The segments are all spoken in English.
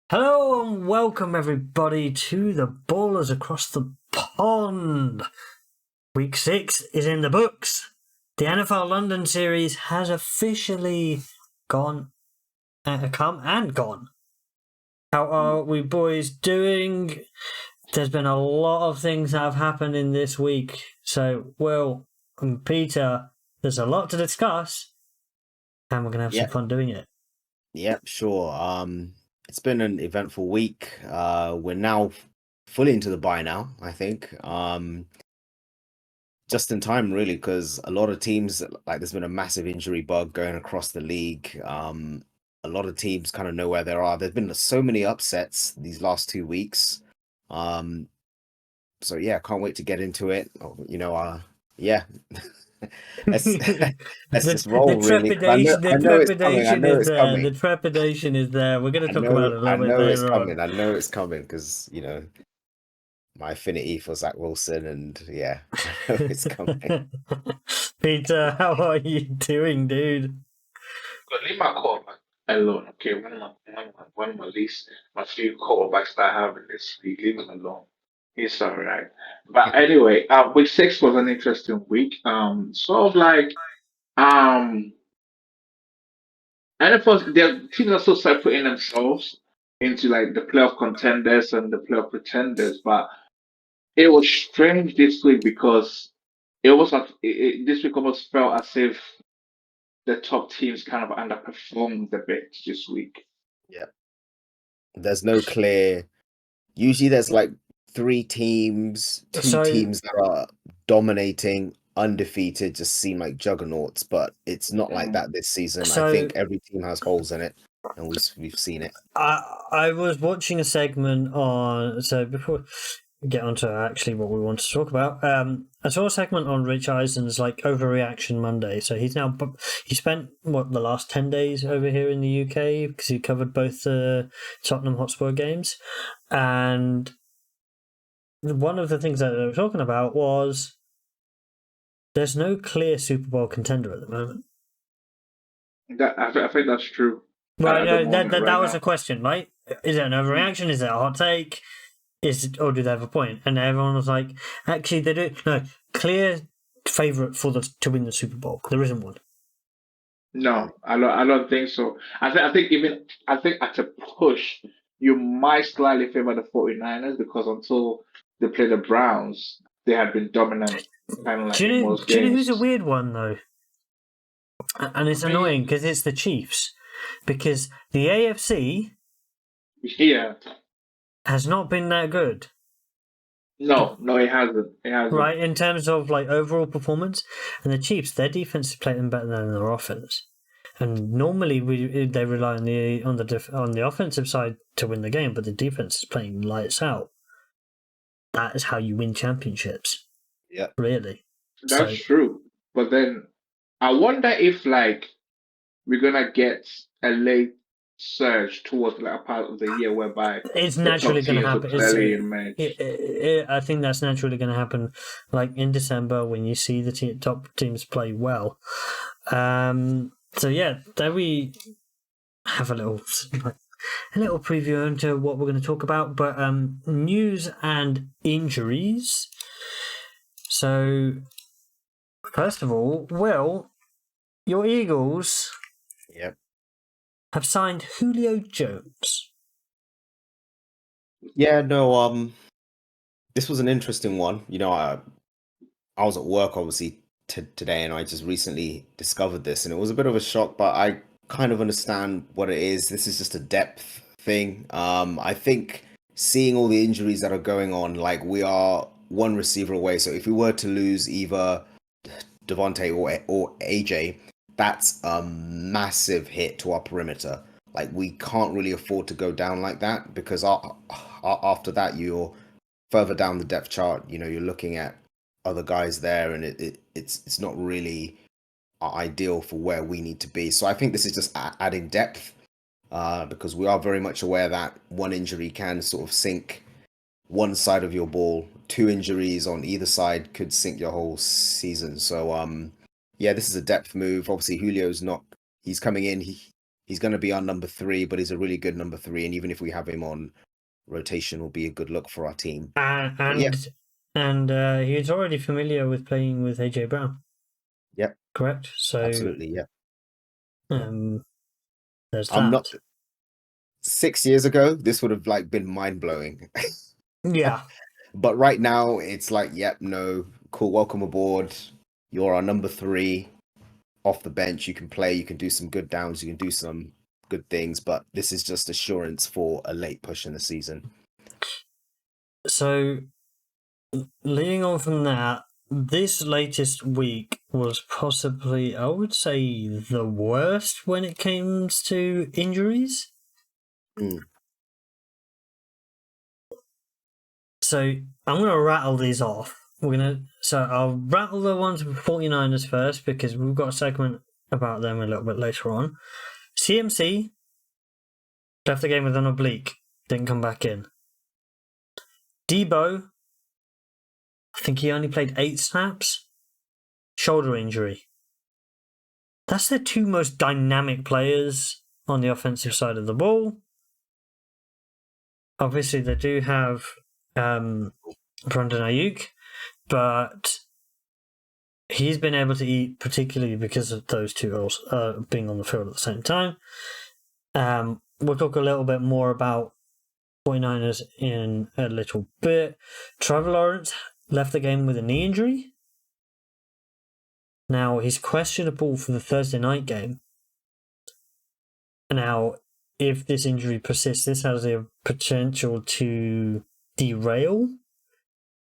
Hello and welcome everybody to the Ballers Across the Pond. Week 6 is in the books. The NFL London series has officially come and gone. How are we boys doing? There's been a lot of things that have happened in this week. So, Will and Peter, there's a lot to discuss and we're going to have some fun doing it. Yep, sure. It's been an eventful week. We're now fully into the bye now, I think. Just in time, really, because a lot of teams, like there's been a massive injury bug going across the league. A lot of teams kind of know where they are. There's been so many upsets these last 2 weeks. So yeah, can't wait to get into it. Yeah. let's just roll, really. I know it's coming. I know it's coming. The trepidation is there. We're going to talk about it a little bit it's later coming. on. I know it's coming because my affinity for Zach Wilson, and yeah, I know it's coming. Peter, how are you doing, dude? But leave my quarterback alone, okay? One of my few quarterbacks that I have in this league, leave him alone. He's all right. But anyway, week 6 was an interesting week. Sort of like NFL, their teams are so separating themselves into like the playoff contenders and the playoff pretenders. But it was strange this week because this week almost felt as if the top teams kind of underperformed a bit this week. Yeah, there's no clear. Usually, there's like 3 teams, two teams that are dominating, undefeated, just seem like juggernauts. But it's not like that this season. I think every team has holes in it, and we've seen it. I was watching a segment on. So before we get onto actually what we want to talk about, I saw a segment on Rich Eisen's like Overreaction Monday. So he spent the last 10 days over here in the UK because he covered both the Tottenham Hotspur games, and one of the things that they were talking about was there's no clear Super Bowl contender at the moment. I think that's true. Right, that was the question, right? Is it an overreaction? Is it a hot take? Or do they have a point? And everyone was like, actually, they do. No, clear favourite to win the Super Bowl. There isn't one. No, I don't think so. I think at a push, you might slightly favor the 49ers because until they play the Browns, they had been dominant kind of like in most games. Do you know who's a weird one, though? And it's annoying because it's the Chiefs. Because the AFC has not been that good. No, it hasn't. Right, in terms of like overall performance. And the Chiefs, their defense is playing better than their offense. And normally they rely on the offensive side to win the game, but the defense is playing lights out. That is how you win championships. Yeah, really. That's true. But then I wonder if like we're gonna get a late surge towards like a part of the year whereby it's naturally going to happen. I think that's naturally going to happen, like in December when you see the top teams play well. So yeah, there we have a little preview into what we're going to talk about. But news and injuries. So first of all, Will, your Eagles. Yep. Have signed Julio Jones. Yeah, no, this was an interesting one. I was at work obviously today, and I just recently discovered this, and it was a bit of a shock, but I kind of understand what it is. This is just a depth thing. I think seeing all the injuries that are going on, like we are one receiver away. So if we were to lose either Devontae or AJ, that's a massive hit to our perimeter. Like we can't really afford to go down like that because after that you're further down the depth chart. You're looking at other guys there, and it's not really ideal for where we need to be. So I think this is just adding depth because we are very much aware that one injury can sort of sink one side of your ball. 2 injuries on either side could sink your whole season. So yeah, this is a depth move. Obviously, Julio's he's coming in. he's going to be our number 3, but he's a really good number 3. And even if we have him on rotation, will be a good look for our team. And he's already familiar with playing with AJ Brown. Yep. Correct. So absolutely, yeah. There's I'm that. not. 6 years ago, this would have like been mind blowing. Yeah. But right now, it's like, yep, no, cool, welcome aboard. You're our number 3 off the bench. You can play, you can do some good downs, you can do some good things, but this is just assurance for a late push in the season. So, leading on from that, this latest week was possibly, I would say, the worst when it comes to injuries. So I'm going to rattle these off. So I'll rattle the ones with 49ers first because we've got a segment about them a little bit later on. CMC left the game with an oblique, didn't come back in. Debo, I think he only played 8 snaps. Shoulder injury. That's their 2 most dynamic players on the offensive side of the ball. Obviously, they do have Brandon Ayuk, but he's been able to eat, particularly because of those 2 also being on the field at the same time. We'll talk a little bit more about 49ers in a little bit. Trevor Lawrence left the game with a knee injury. Now, he's questionable for the Thursday night game. Now, if this injury persists, this has the potential to derail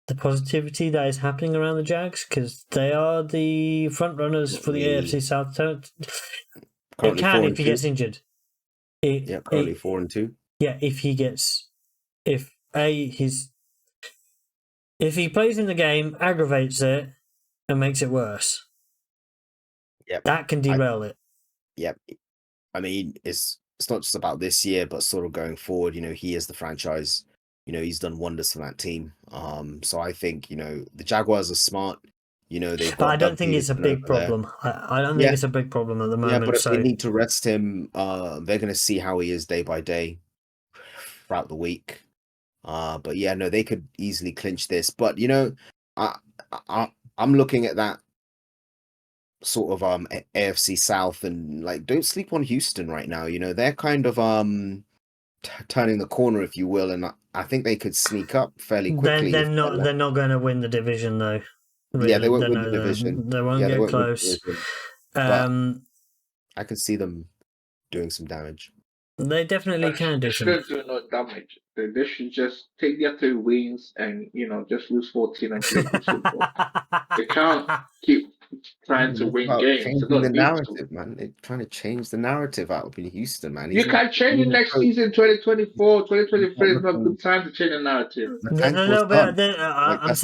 the positivity that is happening around the Jags because they are the front runners for the AFC South. It can if he gets injured. Currently 4-2. Yeah, if he plays in the game, aggravates it, and makes it worse. Yep. That can derail it. Yep. I mean, it's not just about this year, but sort of going forward. He is the franchise. He's done wonders for that team. So I think the Jaguars are smart. They've got. But I don't think it's a big problem. I don't think it's a big problem at the moment. Yeah, but if they need to rest him, they're going to see how he is day by day throughout the week. But yeah, no, they could easily clinch this. But I'm looking at that sort of AFC South and like don't sleep on Houston right now. They're kind of turning the corner, if you will, and I think they could sneak up fairly quickly. They're not going to win the division though. Really. Yeah, they won't win the division. They won't get close. I can see them doing some damage. They definitely can do some. They should do no damage. They should just take their 3 wins and just lose 14 and play good football. They can't keep trying to win games. Changing the narrative, man. They're trying to change the narrative out in Houston, man. You can't change it next season, 2024, 2023 is not a good time to change the narrative. I'm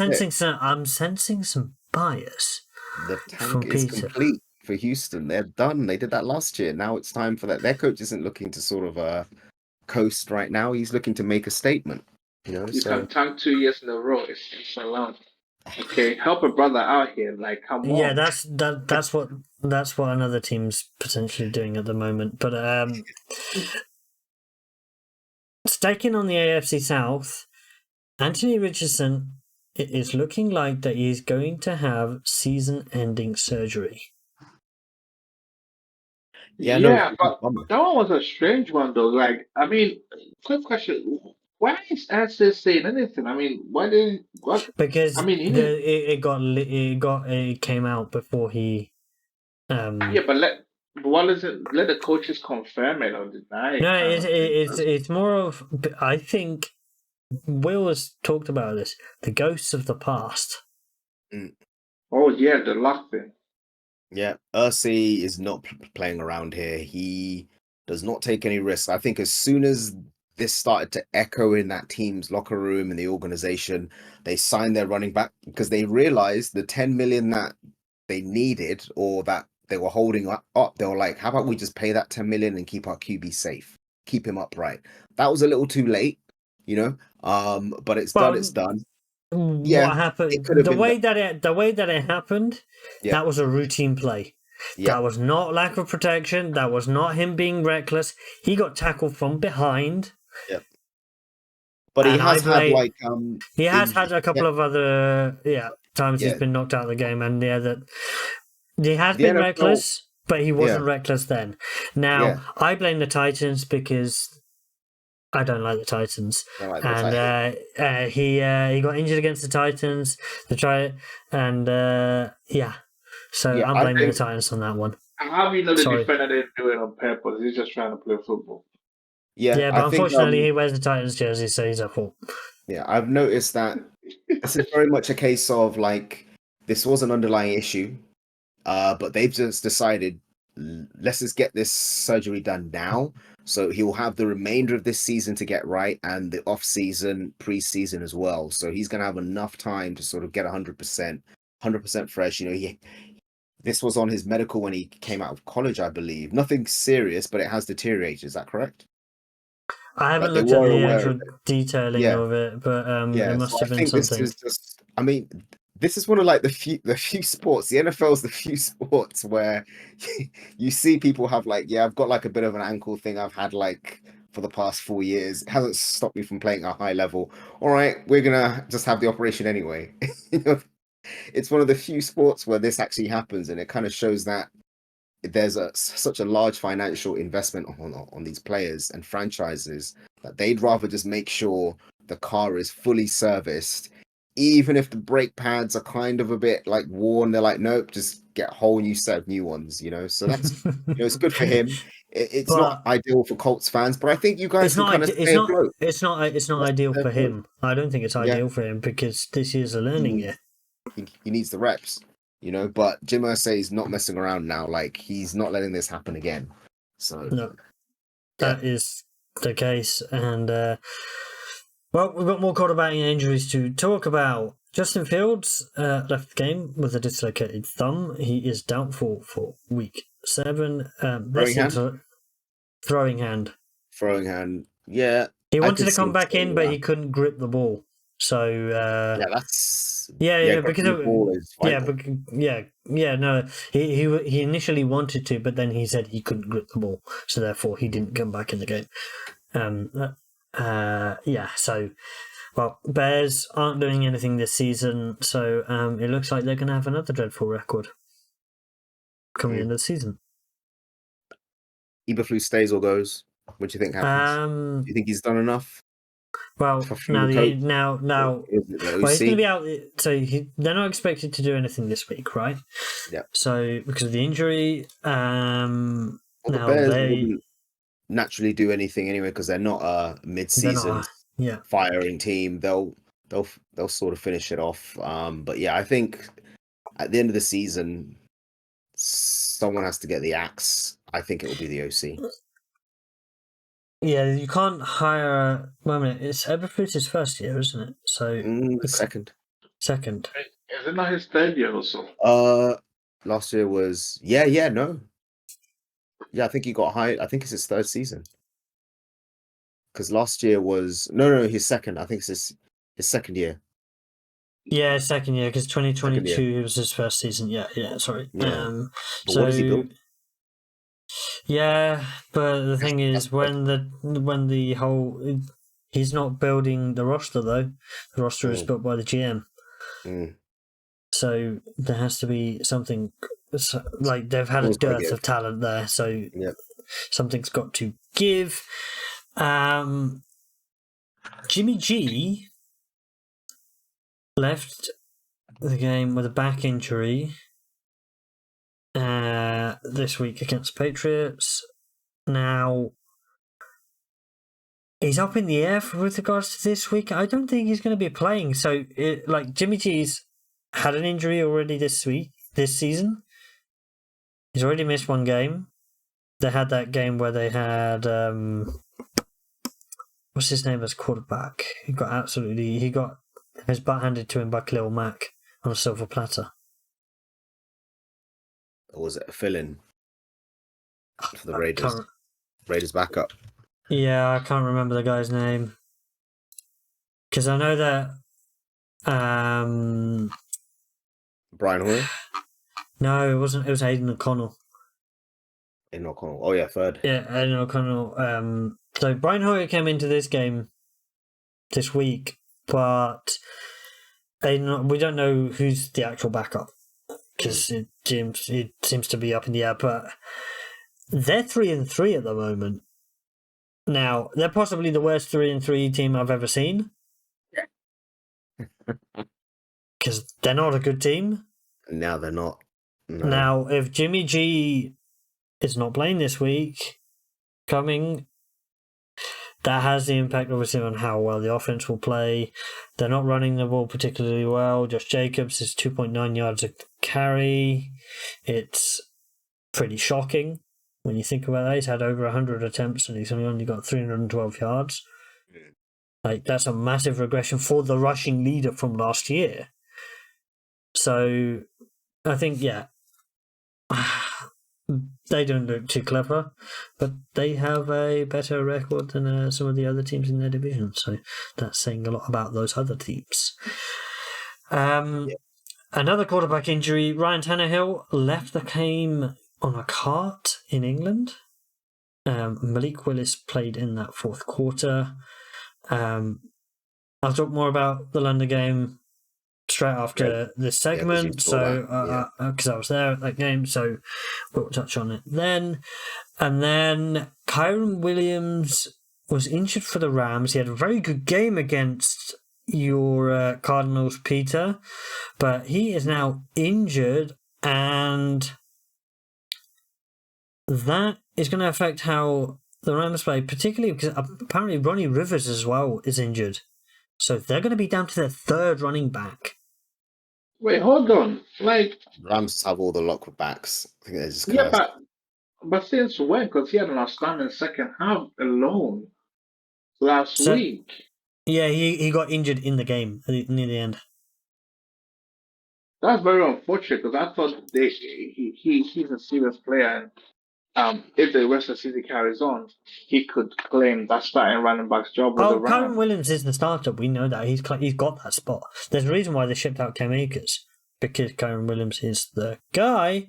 sensing some bias. The tank is complete for Houston. They're done. They did that last year. Now it's time for that. Their coach isn't looking to sort of coast right now. He's looking to make a statement. You can tank 2 years in a row. It's allowed. Okay, help a brother out here. Like, come on. Yeah, that's what another team's potentially doing at the moment. But staking on the AFC South, Anthony Richardson, it is looking like that he's going to have season-ending surgery. Yeah, but that one was a strange one, though. Like, I mean, quick question: why is Ansel saying anything? I mean, why did what? Because I mean, it came out before he. Yeah, but let the coaches confirm it or deny it. No, it's more of, I think Will has talked about this, the ghosts of the past. Oh yeah, the luck thing. Yeah, Ursi is not playing around here. He does not take any risks. I think as soon as this started to echo in that team's locker room and the organization, they signed their running back because they realized the 10 million that they needed or that they were holding up. They were like, how about we just pay that 10 million and keep our QB safe, keep him upright. That was a little too late, but it's done. It's done. Yeah, what happened? The way that it happened, that was a routine play. Yeah. That was not lack of protection. That was not him being reckless. He got tackled from behind. Yep. But he And has had like he has had a couple of other times he's Yeah. been knocked out of the game, and that he has The been NFL reckless, but he wasn't Yeah. reckless then. Now Yeah. I blame the Titans because I don't like the Titans, I like the and he got injured against the Titans. So Yeah, I'm I blaming the think- Titans on that one. How do you know the Sorry. defender didn't do it on purpose? He's just trying to play football. Yeah, but I think, unfortunately, he wears the Titans jersey, so he's at fault. yeah, I've noticed that this is very much a case of like this was an underlying issue, but they've just decided let's just get this surgery done now. So he'll have the remainder of this season to get right and the off season, preseason as well. So he's gonna have enough time to sort of get 100% fresh. You know, this was on his medical when he came out of college, I believe. Nothing serious, but it has deteriorated. Is that correct? I haven't But they looked at were the aware actual of detailing Yeah. of it, but Yeah, it must so have I been think this something. is just. I mean, this is one of like the few sports. The NFL's the few sports where you see people have like, yeah, I've got like a bit of an ankle thing I've had like for the past 4 years. It hasn't stopped me from playing at a high level. All right, we're gonna just have the operation anyway. You know, it's one of the few sports where this actually happens, and it kind of shows that there's such a large financial investment on these players and franchises that they'd rather just make sure the car is fully serviced, even if the brake pads are kind of a bit like worn. They're like, nope, just get a whole new set of new ones, you know. So that's it's good for him. It's not ideal for Colts fans, but I think you guys can kind of stay afloat. It's not ideal for him. I don't think it's Yeah. ideal for him because this year's a learning year. He needs the reps, you know. But Jim Irsay is not messing around now. Like, he's not letting this happen again. So No, that is the case. And well, we've got more quarterbacking injuries to talk about. Justin Fields left the game with a dislocated thumb. He is doubtful for week 7. Throwing hand. Yeah. He I wanted could to come see back in, that. but he couldn't grip the ball. So That's because the ball is vital. no, he initially wanted to, but then he said he couldn't grip the ball, so therefore he didn't come back in the game. So well, Bears aren't doing anything this season, so it looks like they're going to have another dreadful record coming into the season. Eberflus stays or goes. What do you think happens? Do you think he's done enough? Well, Is now it the well, he's OC? going to be out. So they're not expected to do anything this week, right? Yeah. So because of the injury, Well, the now Bears wouldn't naturally do anything anyway because they're not a mid-season firing team. They'll sort of finish it off. But yeah, I think at the end of the season, someone has to get the axe. I think it will be the OC. Yeah, you can't hire. Wait a minute, it's Eberflus' first year, isn't it? So Second. Second. Is it not his third year or so? Last year was no. Yeah, I think he got hired. I think it's his third season. Because last year was his second. I think it's his second year. Yeah, second year because 2022 was his first season. Yeah, sorry. Yeah. But what does he build? Yeah, but the thing is, when the whole he's not building the roster though. The roster is built by the GM. So there has to be something. Like they've had a dearth of talent there, so something's got to give. Jimmy G left the game with a back injury this week against Patriots. Now he's up in the air with regards to this week. I don't think he's going to be playing. So, Jimmy G's had an injury already this season. He's already missed one game. They had that game where they had what's his name as quarterback? He got his butt handed to him by Khalil Mack on a silver platter. Or was it a fill-in for the Raiders? Raiders backup. Yeah, I can't remember the guy's name. Because I know that Brian Hoyer? No, it wasn't. It was Aidan O'Connell. In O'Connell. Oh yeah, third. Yeah, Aidan O'Connell. So Brian Hoyer came into this game this week, but Aidan, we don't know who's the actual backup because it seems to be up in the air. But they're 3-3 at the moment. Now they're possibly the worst 3-3 team I've ever seen because they're not a good team. Now they're not. No. Now, if Jimmy G is not playing this week, that has the impact obviously on how well the offense will play. They're not running the ball particularly well. Josh Jacobs is 2.9 yards a carry. It's pretty shocking when you think about that. He's had over 100 attempts and he's only got 312 yards. Like, that's a massive regression for the rushing leader from last year. So, I think, yeah, they don't look too clever, but they have a better record than some of the other teams in their division. So that's saying a lot about those other teams. Another quarterback injury. Ryan Tannehill left the game on a cart in England. Malik Willis played in that fourth quarter. I'll talk more about the London game straight after this segment, because I was there at that game, so we'll touch on it then. And then Kyron Williams was injured for the Rams. He had a very good game against your Cardinals, Peter, but he is now injured, and that is going to affect how the Rams play, particularly because apparently Ronnie Rivers as well is injured. So they're going to be down to their third running back. Wait, hold on. Like, Rams have all the luck with backs. I think they're just yeah, cursed. but since when? Because he had an outstanding second half alone last week. Yeah, he got injured in the game near the end. That's very unfortunate because I thought he's a serious player, and if the rest of the season carries on, he could claim that starting running back's job with the Rams. Kyron Williams is the starter. We know that he's got that spot. There's a reason why they shipped out Cam Akers, because Kyron Williams is the guy,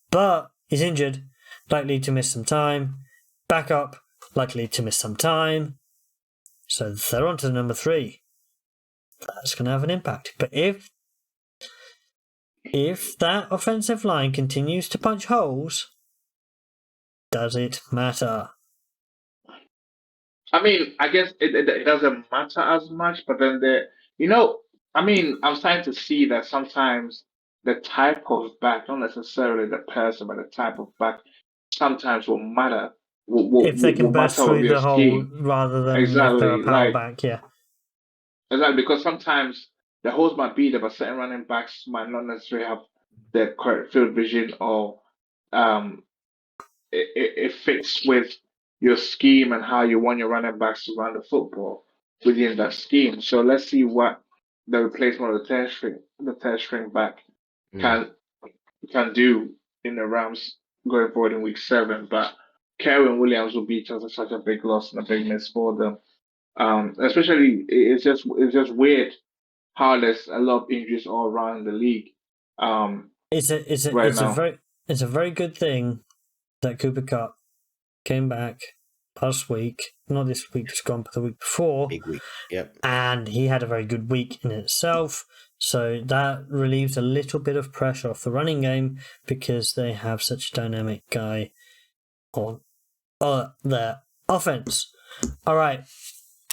but he's injured, likely to miss some time. Backup, likely to miss some time. So they're on to number 3. That's going to have an impact. But if that offensive line continues to punch holes, does it matter? I mean, I guess it doesn't matter as much, but then I'm starting to see that sometimes the type of back, not necessarily the person, but the type of back, sometimes will matter. If they can burst through the hole rather than if they're a power back, yeah. Exactly, because sometimes the holes might be there, but certain running backs might not necessarily have the correct field vision, or it fits with your scheme and how you want your running backs to run the football within that scheme. So let's see what the replacement of the third string back can do in the Rams going forward in week 7. But Kyron Williams will be just such a big loss and a big miss for them. Especially, it's just weird how there's a lot of injuries all around the league. It's a very good thing that Cooper Kupp came back last week, not this week just gone, but the week before. Big week, yep. And he had a very good week in itself. So that relieves a little bit of pressure off the running game because they have such a dynamic guy on their offense. All right,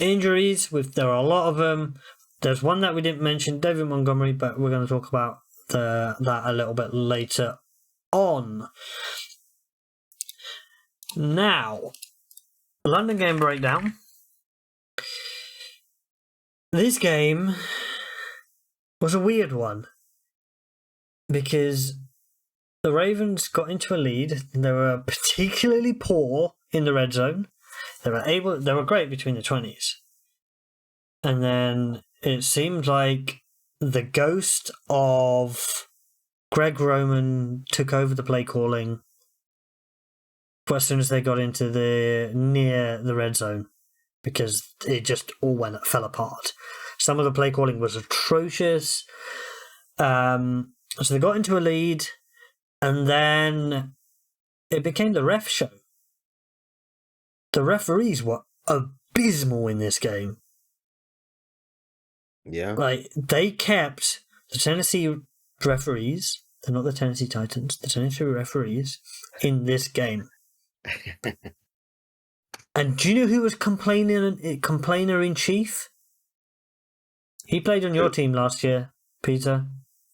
injuries. There are a lot of them. There's one that we didn't mention, David Montgomery, but we're going to talk about that a little bit later on. Now, London game breakdown. This game was a weird one because the Ravens got into a lead. They were particularly poor in the red zone. They were great between the 20s. And then it seemed like the ghost of Greg Roman took over the play calling as soon as they got into near the red zone, because it just all fell apart. Some of the play calling was atrocious. So they got into a lead. And then it became the ref show. The referees were abysmal in this game. Yeah. Like, they kept the Tennessee referees, they're not the Tennessee Titans, the Tennessee referees in this game. And do you know who was complainer in chief? He played on your team last year, Peter.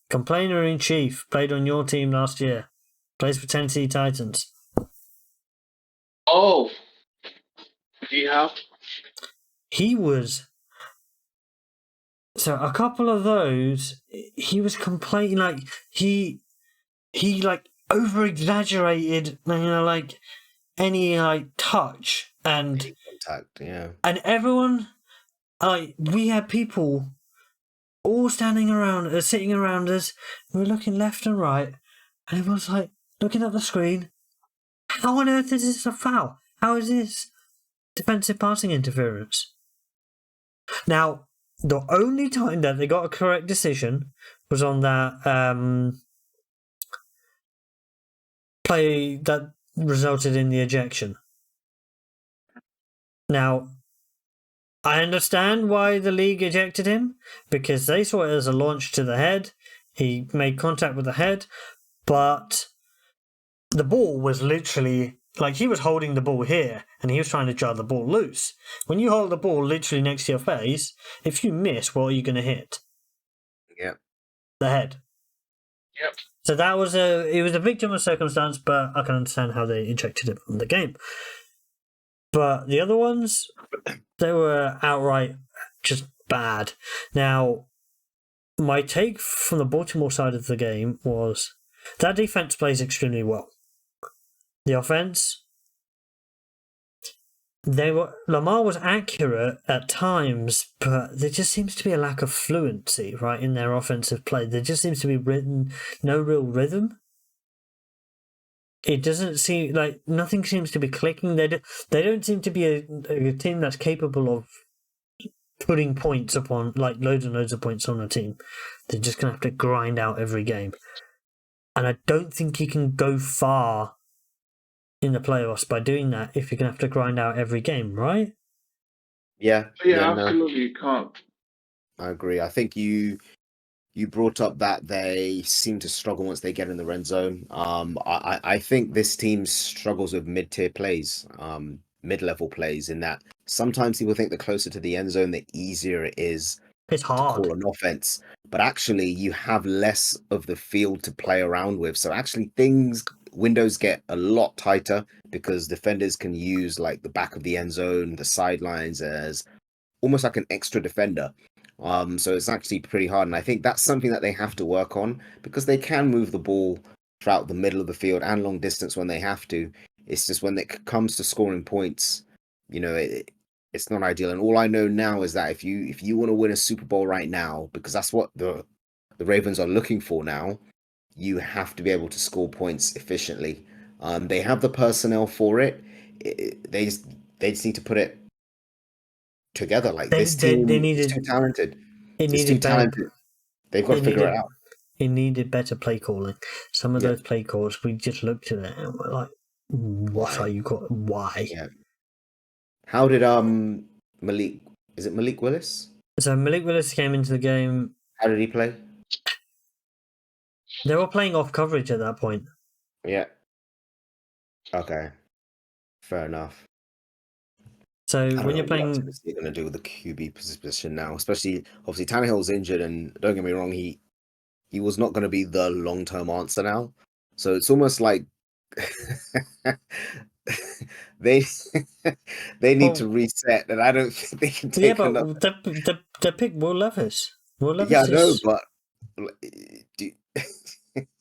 Complainer in chief played on your team last year. Plays for Tennessee Titans. Oh, do you have? He was. So a couple of those, he was complaining, like he like over exaggerated, like any like touch and Contact, yeah. And everyone, like, we had people all standing around, sitting around us. We were looking left and right, and everyone's like looking at the screen. How on earth is this a foul? How is this defensive passing interference? Now, the only time that they got a correct decision was on that play that resulted in the ejection. Now, I understand why the league ejected him, because they saw it as a launch to the head. He made contact with the head, but the ball was literally, like, he was holding the ball here, and he was trying to jar the ball loose. When you hold the ball literally next to your face, if you miss, what are you going to hit? Yep. The head. Yep. So that was it was a victim of circumstance, but I can understand how they ejected it from the game. But the other ones, they were outright just bad. Now, my take from the Baltimore side of the game was that defense plays extremely well. The offense, Lamar was accurate at times, but there just seems to be a lack of fluency, right, in their offensive play. There just seems to be no real rhythm. It doesn't seem like nothing seems to be clicking. They don't seem to be a team that's capable of putting points upon, like, loads and loads of points on a team. They're just going to have to grind out every game. And I don't think you can go far in the playoffs by doing that if you're going to have to grind out every game, right? Yeah. Yeah, No, absolutely, you can't. I agree. I think you brought up that they seem to struggle once they get in the red zone. I think this team struggles with mid-tier plays, mid-level plays, in that sometimes people think the closer to the end zone, the easier it is It's to hard. call an offense. But actually, you have less of the field to play around with. So actually, windows get a lot tighter because defenders can use like the back of the end zone, the sidelines as almost like an extra defender. So it's actually pretty hard, and I think that's something that they have to work on because they can move the ball throughout the middle of the field and long distance when they have to. It's just when it comes to scoring points, it's not ideal. And all I know now is that if you want to win a Super Bowl right now, because that's what the Ravens are looking for now, you have to be able to score points efficiently. They have the personnel for it. They just need to put it together. Like, this team is too talented. It's too talented. They've got to figure it out. It needed better play calling. Some of those play calls, we just looked at it and we're like, "What are you calling? Why?" Yeah. How did Malik? Is it Malik Willis? So Malik Willis came into the game. How did he play? They were playing off coverage at that point. Yeah. Okay. Fair enough. So when you're playing, what they're going to do with the QB position now, especially obviously Tannehill's injured, and don't get me wrong, he was not going to be the long-term answer now. So it's almost like they need to reset, and I don't think they can take another. They picked Will Levis. Will Levis. Yeah, I know, but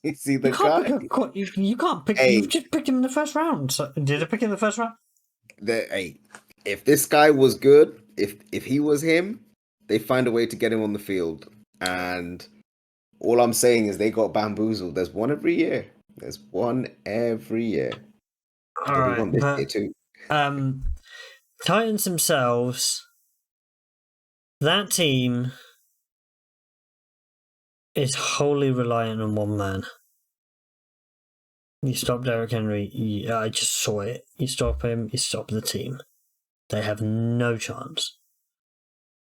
you see the guy. You can't pick. You've just picked him in the first round. So, did I pick him in the first round? If this guy was good, if he was him, they find a way to get him on the field. And all I'm saying is they got bamboozled. There's one every year. All right, but too. Titans themselves, that team is wholly reliant on one man. You stop Derrick Henry. I just saw it. You stop him. You stop the team. They have no chance.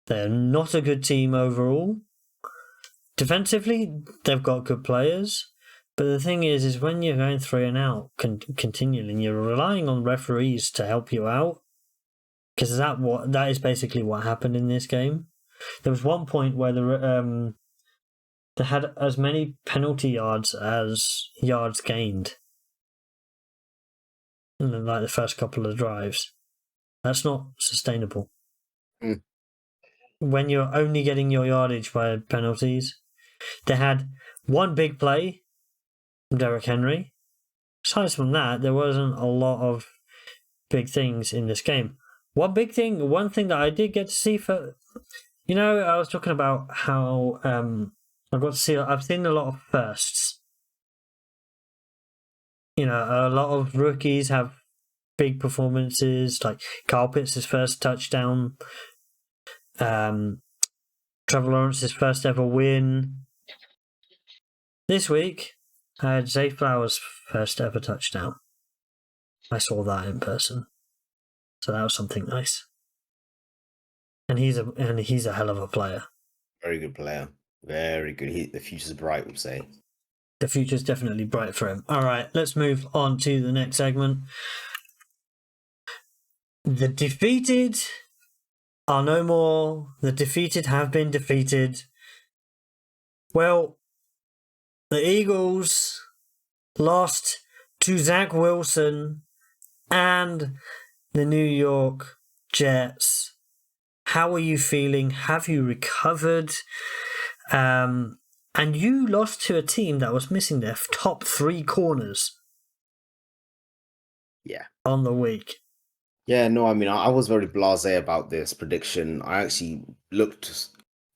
They're not a good team overall. Defensively, they've got good players. But the thing is when you're going 3 and out continually, and you're relying on referees to help you out, because that is basically what happened in this game. There was one point where they had as many penalty yards as yards gained in like the first couple of drives. That's not sustainable. Mm. When you're only getting your yardage by penalties, they had one big play from Derrick Henry. Aside from that, there wasn't a lot of big things in this game. One thing that I did get to see for, I was talking about how I've seen a lot of firsts. A lot of rookies have big performances, like Kyle Pitts' first touchdown, Trevor Lawrence's first ever win. This week, I had Zay Flowers' first ever touchdown. I saw that in person, so that was something nice. And he's a hell of a player. Very good player. Very good. The future's bright, we'll say. The future's definitely bright for him. All right, let's move on to the next segment. The defeated are no more. The defeated have been defeated. Well, the Eagles lost to Zach Wilson and the New York Jets. How are you feeling? Have you recovered? And you lost to a team that was missing their top 3 corners. Yeah. On the week. Yeah, no, I mean, I was very blasé about this prediction. I actually looked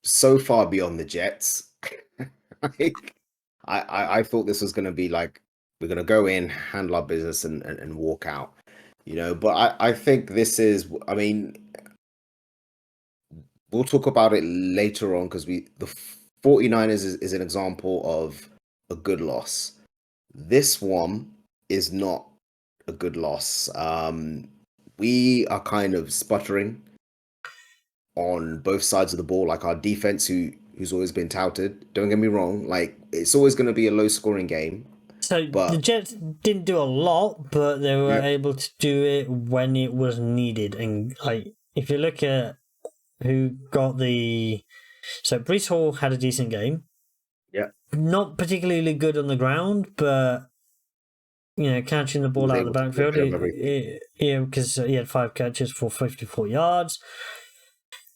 so far beyond the Jets. I thought this was going to be like, we're going to go in, handle our business, and walk out. But I think this is, I mean, we'll talk about it later on because the 49ers is an example of a good loss. This one is not a good loss. We are kind of sputtering on both sides of the ball. Like our defense, who's always been touted. Don't get me wrong. Like it's always going to be a low-scoring game. So the Jets didn't do a lot, but they were able to do it when it was needed. And like, if you look at who got so Breece Hall had a decent game. Yeah. Not particularly good on the ground, but catching the ball out of the backfield. Because he had 5 catches for 54 yards.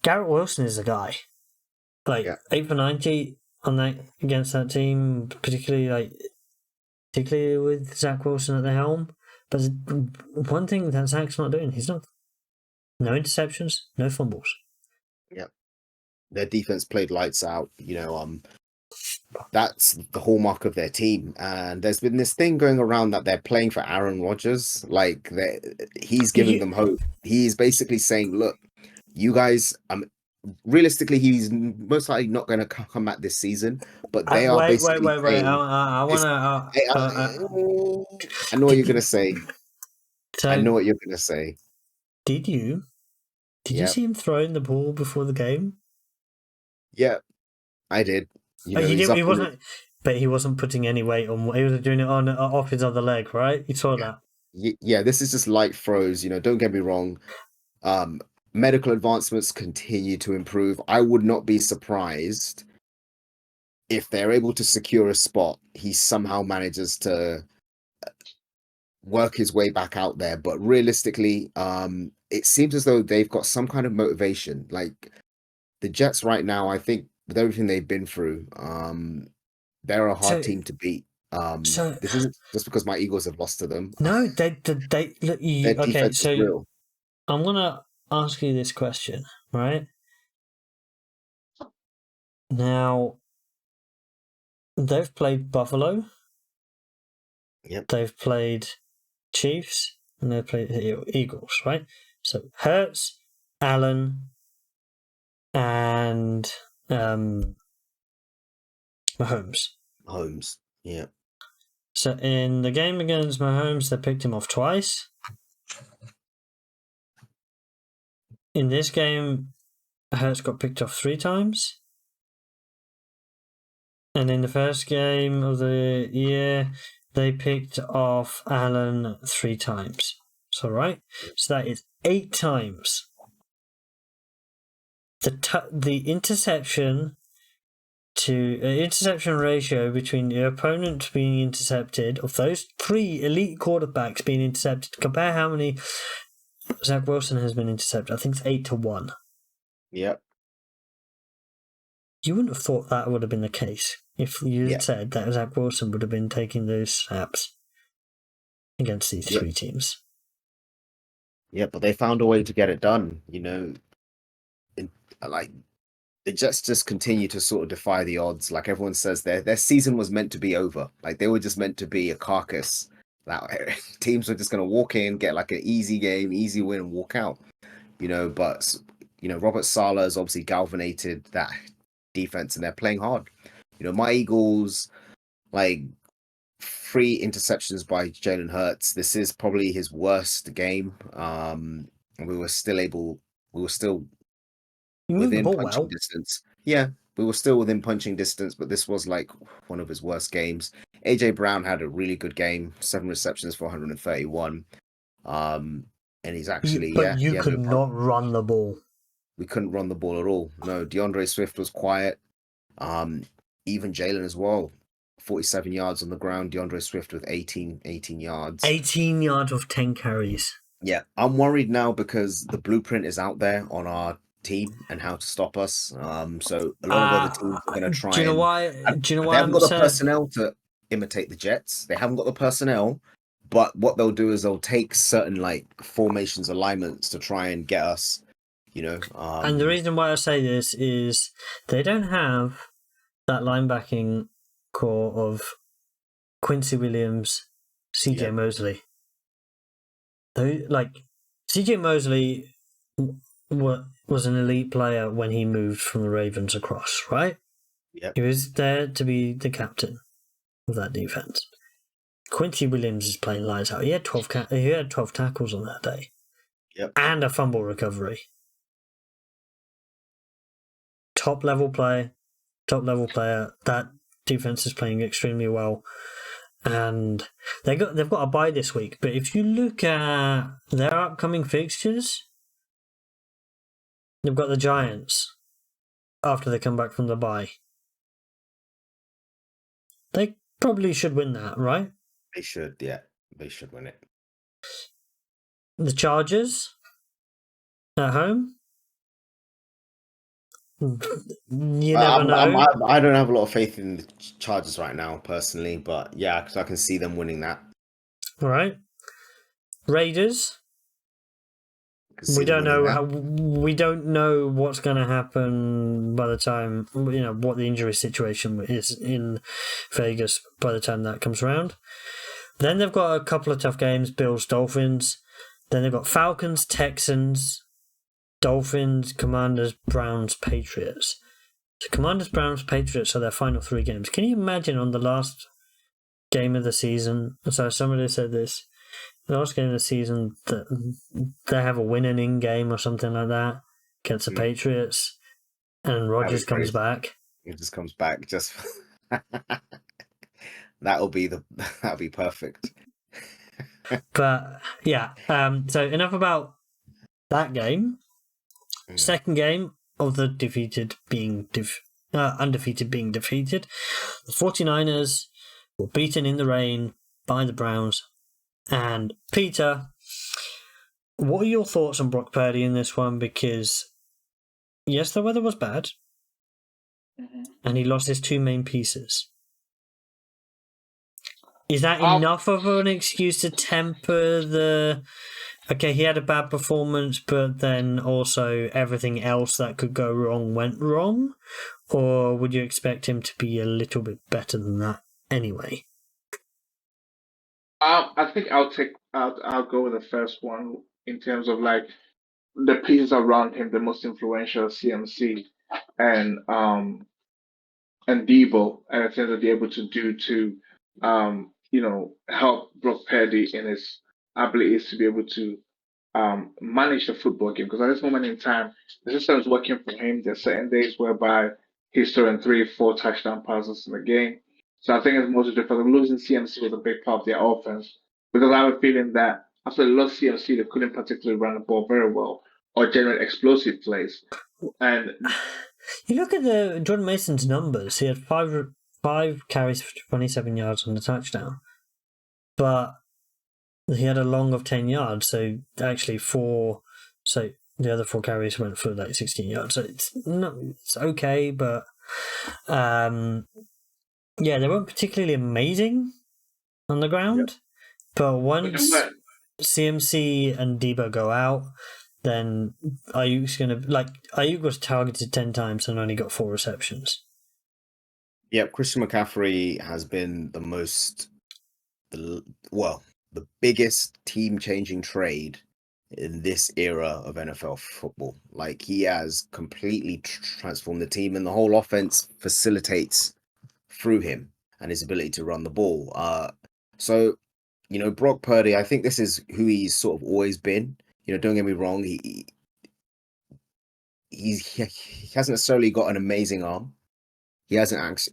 Garrett Wilson is a guy. 8 for 90 on that against that team, particularly with Zach Wilson at the helm. But one thing that Zach's not doing, no interceptions, no fumbles. Yeah. Their defense played lights out, that's the hallmark of their team. And there's been this thing going around that they're playing for Aaron Rodgers. Like he's giving them hope. He's basically saying, look, you guys, realistically, he's most likely not going to come back this season, but they are basically wait. saying, I want to... I know what you're going to say. So, I know what you're going to say. Did you see him throwing the ball before the game? Yeah, I did. He wasn't putting any weight on. He was doing it off his other leg, right? You saw that. Yeah, this is just light throws. Don't get me wrong. Medical advancements continue to improve. I would not be surprised if they're able to secure a spot. He somehow manages to work his way back out there. But realistically, it seems as though they've got some kind of motivation. Like the Jets right now, I think with everything they've been through, they're a hard team to beat. This isn't just because my Eagles have lost to them. No, they look. Their defense is real. I'm gonna ask you this question, right? Now, they've played Buffalo. Yep. They've played Chiefs and they've played Eagles, right? So Hurts, Allen, and Mahomes. Mahomes, yeah. So in the game against Mahomes, they picked him off twice. In this game, Hurts got picked off 3 times. And in the first game of the year, they picked off Allen 3 times. So, right? So that is 8 times. The interception ratio between the opponent being intercepted, of those 3 elite quarterbacks being intercepted, compare how many Zach Wilson has been intercepted. I think it's 8-1. Yep. You wouldn't have thought that would have been the case if you had said that Zach Wilson would have been taking those snaps against these 3 teams. Yeah, but they found a way to get it done. You know, like the Jets just continue to sort of defy the odds. Like everyone says, their season was meant to be over. Like they were just meant to be a carcass. That teams were just going to walk in, get like an easy game, easy win, and walk out. You know, but you know, Robert Saleh has obviously galvanized that defense, and they're playing hard. You know, my Eagles, like 3 interceptions by Jalen Hurts. This is probably his worst game. And we were still within punching distance. Yeah, we were still within punching distance, but this was like one of his worst games. AJ Brown had a really good game, 7 receptions for 131. And he's actually you could not run the ball. We couldn't run the ball at all. No, DeAndre Swift was quiet. Even Jalen as well. 47 yards on the ground. DeAndre Swift with 18 yards. 18 yards of 10 carries. Yeah, I'm worried now because the blueprint is out there on our team and how to stop us. So a lot of other teams are going to try. Do you know why? They haven't got the personnel to imitate the Jets. They haven't got the personnel, but what they'll do is they'll take certain like formations, alignments to try and get us. You know. And the reason why I say this is they don't have that linebacking core of Quincy Williams, CJ Mosley. Like CJ Mosley was an elite player when he moved from the Ravens across, right? Yep. He was there to be the captain of that defense. Quincy Williams is playing lights out. He had 12 tackles on that day. Yep. And a fumble recovery. Top level player. That defense is playing extremely well. And they've got a bye this week. But if you look at their upcoming fixtures, they've got the Giants after they come back from the bye. They probably should win that, right? They should, yeah. They should win it. The Chargers at home. You never know. I don't have a lot of faith in the Chargers right now, personally, but yeah, because I can see them winning that. All right. Raiders. We don't know what's going to happen by the time, what the injury situation is in Vegas by the time that comes around. Then they've got a couple of tough games, Bills, Dolphins. Then they've got Falcons, Texans, Dolphins, Commanders, Browns, Patriots. So Commanders, Browns, Patriots are their final 3 games. Can you imagine on the last game of the season? So somebody said this. The last game of the season, that they have a winning in game or something like that against the Patriots, and Rodgers comes back. He just comes back. Just that'll be perfect. But yeah, so enough about that game. Second game of the undefeated being defeated. The 49ers were beaten in the rain by the Browns. And Peter, what are your thoughts on Brock Purdy in this one? Because yes, the weather was bad, and he lost his 2 main pieces. Is that enough of an excuse to temper the... Okay, he had a bad performance, but then also everything else that could go wrong went wrong? Or would you expect him to be a little bit better than that anyway? I think I'll go with the first one in terms of like the pieces around him, the most influential, CMC and Debo, and I think that they're able to do to help Brock Purdy in his abilities to be able to manage the football game. Because at this moment in time, the system is working for him. There's certain days whereby he's throwing 3, 4 touchdown passes in the game. So I think it's mostly different. Losing CMC was a big part of their offense because I have a feeling that after they lost CMC, they couldn't particularly run the ball very well or generate explosive plays. And you look at the Jordan Mason's numbers. He had five carries for 27 yards on the touchdown, but he had a long of 10 yards. So actually so the other 4 carries went for like 16 yards. So it's okay, but yeah, they weren't particularly amazing on the ground. Yep. But once CMC and Debo go out, then Ayuk's Ayuk was targeted 10 times and only got 4 receptions. Yeah, Christian McCaffrey has been the biggest team-changing trade in this era of NFL football. Like, he has completely transformed the team, and the whole offense facilitates through him and his ability to run the ball. So, Brock Purdy, I think this is who he's sort of always been. Don't get me wrong, he hasn't necessarily got an amazing arm. He hasn't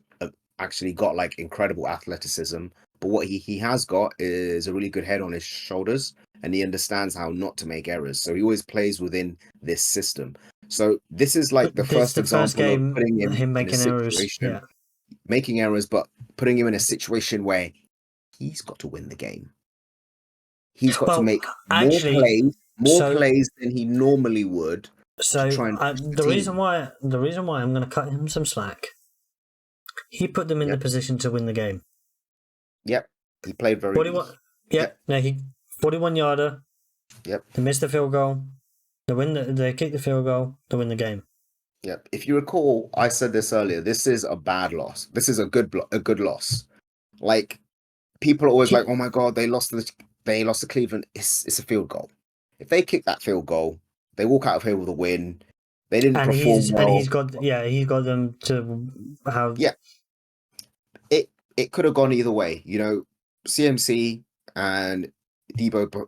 actually got like incredible athleticism, but what he has got is a really good head on his shoulders, and he understands how not to make errors. So he always plays within this system. So this is like the first example of putting him making in a situation, errors. Yeah. Making errors, but putting him in a situation where he's got to win the game. He's got to make more plays than he normally would. So the reason why I'm going to cut him some slack. He put them in the position to win the game. Yep, he played very 41. Yep. No, he 41-yarder. Yep. They missed the field goal. They kicked the field goal to win the game. Yep. If you recall, I said this earlier. This is a bad loss. This is a good loss. Like, people are always like, "Oh my God, they lost to Cleveland." It's a field goal. If they kick that field goal, they walk out of here with a win. They didn't perform well. And he's got them to how. Yeah. It could have gone either way. CMC and Debo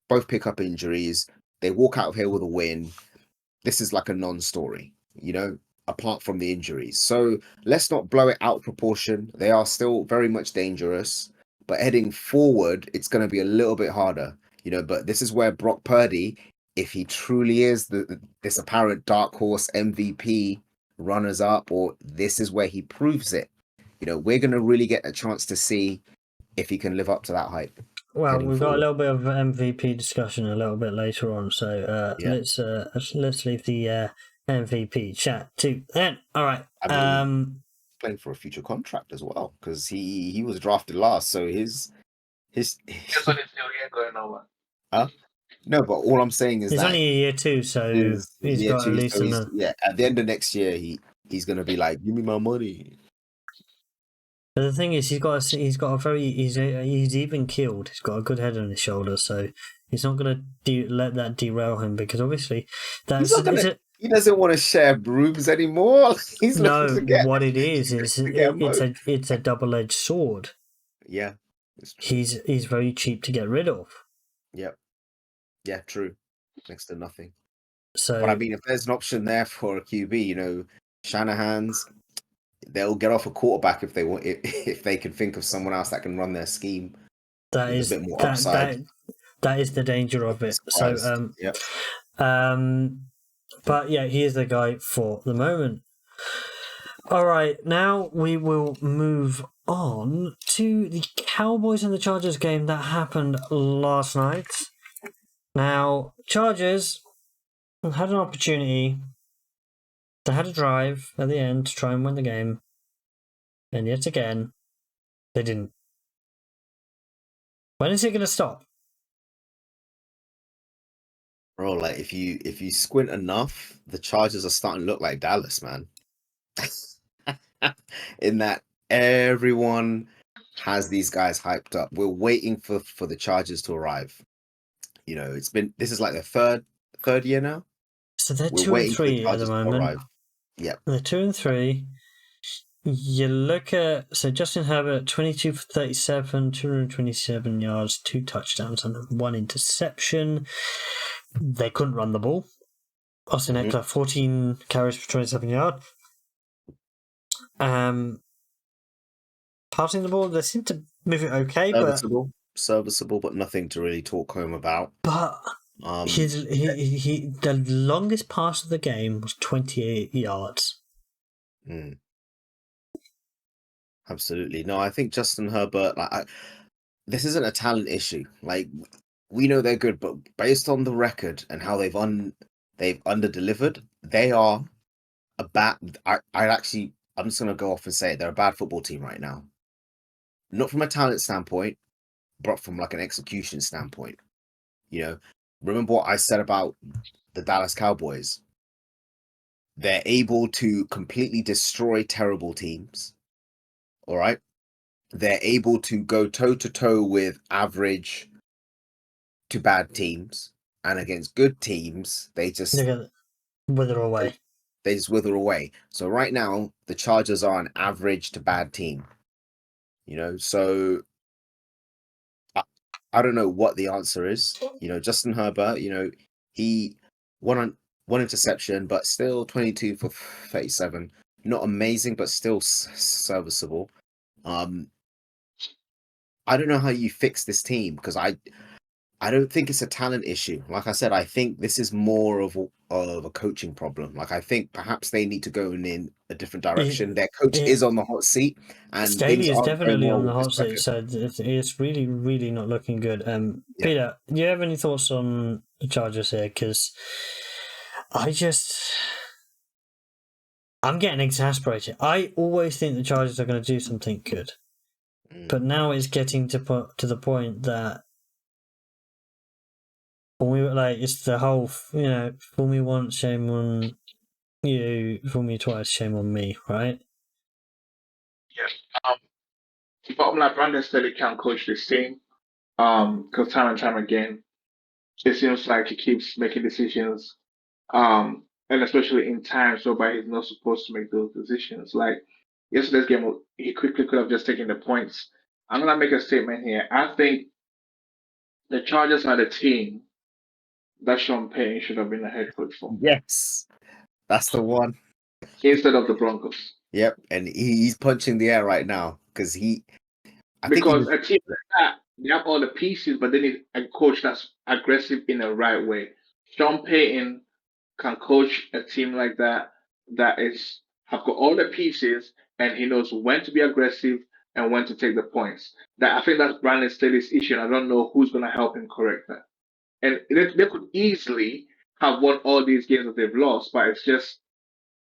both pick up injuries. They walk out of here with a win. This is like a non-story, apart from the injuries. So let's not blow it out of proportion. They are still very much dangerous, but heading forward, it's going to be a little bit harder, but this is where Brock Purdy, if he truly is this apparent dark horse MVP runners up, or this is where he proves it, we're going to really get a chance to see if he can live up to that hype. Well, we've got a little bit of MVP discussion a little bit later on, so let's leave the MVP chat to then. All right. Playing for a future contract as well, because he was drafted last, so his Just on his new year going over. Huh? No, but all I'm saying is he's only a year 2, so he's got at least another. Yeah, at the end of next year, he's gonna be like, "Give me my money." But the thing is, he's even keeled. He's got a good head on his shoulders, so he's not gonna let that derail him, because obviously he doesn't want to share brooms anymore. He's what it is it's a double-edged sword. Yeah, he's very cheap to get rid of. Yep. Yeah, true. Next to nothing. So, but I mean, if there's an option there for a QB, Shanahan's, they'll get off a quarterback if they want. If they can think of someone else that can run their scheme. That is a bit more upside. That is the danger of it. So, yep. But yeah, he is the guy for the moment. All right, now we will move on to the Cowboys and the Chargers game that happened last night. Now, Chargers had an opportunity. They had a drive at the end to try and win the game. And yet again, they didn't. When is it going to stop? Bro, like if you squint enough, the Chargers are starting to look like Dallas, man. In that everyone has these guys hyped up. We're waiting for the Chargers to arrive. This is like the third year now. So they're 2-3 at the moment. Yeah, they're 2-3. you look at Justin Herbert, 22 for 37, 227 yards, 2 touchdowns, and 1 interception. They couldn't run the ball. Austin Eckler, 14 carries for 27 yards. Passing the ball, they seem to move it okay, serviceable, but nothing to really talk home about. But the longest pass of the game was 28 yards. Absolutely. No, I think Justin Herbert, this isn't a talent issue. Like, we know they're good, but based on the record and how they've under-delivered, they are a bad... I'm just going to go off and say it. They're a bad football team right now. Not from a talent standpoint, but from like an execution standpoint. You know, remember what I said about the Dallas Cowboys? They're able to completely destroy terrible teams. All right. They're able to go toe to toe with average to bad teams, and against good teams, they just wither away. They just wither away. So right now, the Chargers are an average to bad team. You know, so I don't know what the answer is. You know, Justin Herbert, you know, he one interception, but still 22 for 37. Not amazing, but still serviceable. I don't know how you fix this team, because I don't think it's a talent issue. Like I said, I think this is more of a coaching problem. Like, I think perhaps they need to go in a different direction. Their coach is on the hot seat, and Staley is definitely on the hot seat. So it's really, really not looking good. Peter, do you have any thoughts on the Chargers here? Because I'm getting exasperated. I always think the Chargers are going to do something good, but now it's getting to the point that it's the whole, fool me once, shame on you, fool me twice, shame on me, right? Yeah. Bottom line, Brandon Staley can't coach this team. Because time and time again, it seems like he keeps making decisions. And especially in times whereby he's not supposed to make those decisions. Like yesterday's game, he quickly could have just taken the points. I'm gonna make a statement here. I think the Chargers are the team that Sean Payton should have been the head coach for. Yes, that's the one. Instead of the Broncos. Yep, and he's punching the air right now because a team like that, they have all the pieces, but they need a coach that's aggressive in the right way. Sean Payton can coach a team like that have got all the pieces, and he knows when to be aggressive and when to take the points. I think that's Brandon Staley's issue, and I don't know who's going to help him correct that. And they could easily have won all these games that they've lost, but it's just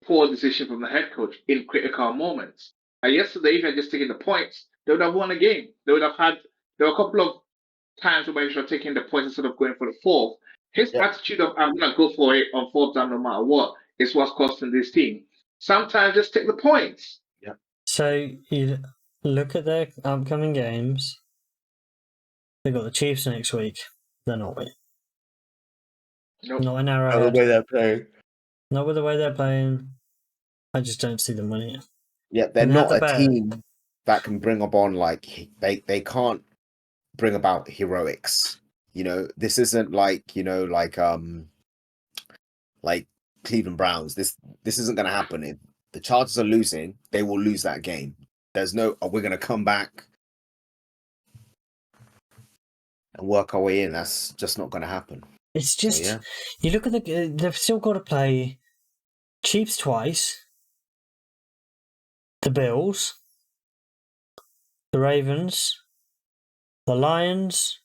poor decision from the head coach in critical moments. And yesterday, if he had just taken the points, they would have won a game. There were a couple of times where he should have taken the points instead of going for the fourth. His attitude of I'm going to go for it on fourth down no matter what is what's costing this team. Sometimes just take the points. Yeah. So you look at their upcoming games. They've got the Chiefs next week. They're not winning. Nope. Not in Arrowhead. Not the way they're playing. Not with the way they're playing. I just don't see them winning it. Yeah, they're not a team that can bring upon they can't bring about heroics. You know, this isn't like Cleveland Browns. This isn't going to happen. If the Chargers are losing, they will lose that game. There's no, we're going to come back and work our way in. That's just not going to happen. It's just, you look at they've still got to play Chiefs twice, the Bills, the Ravens, the Lions,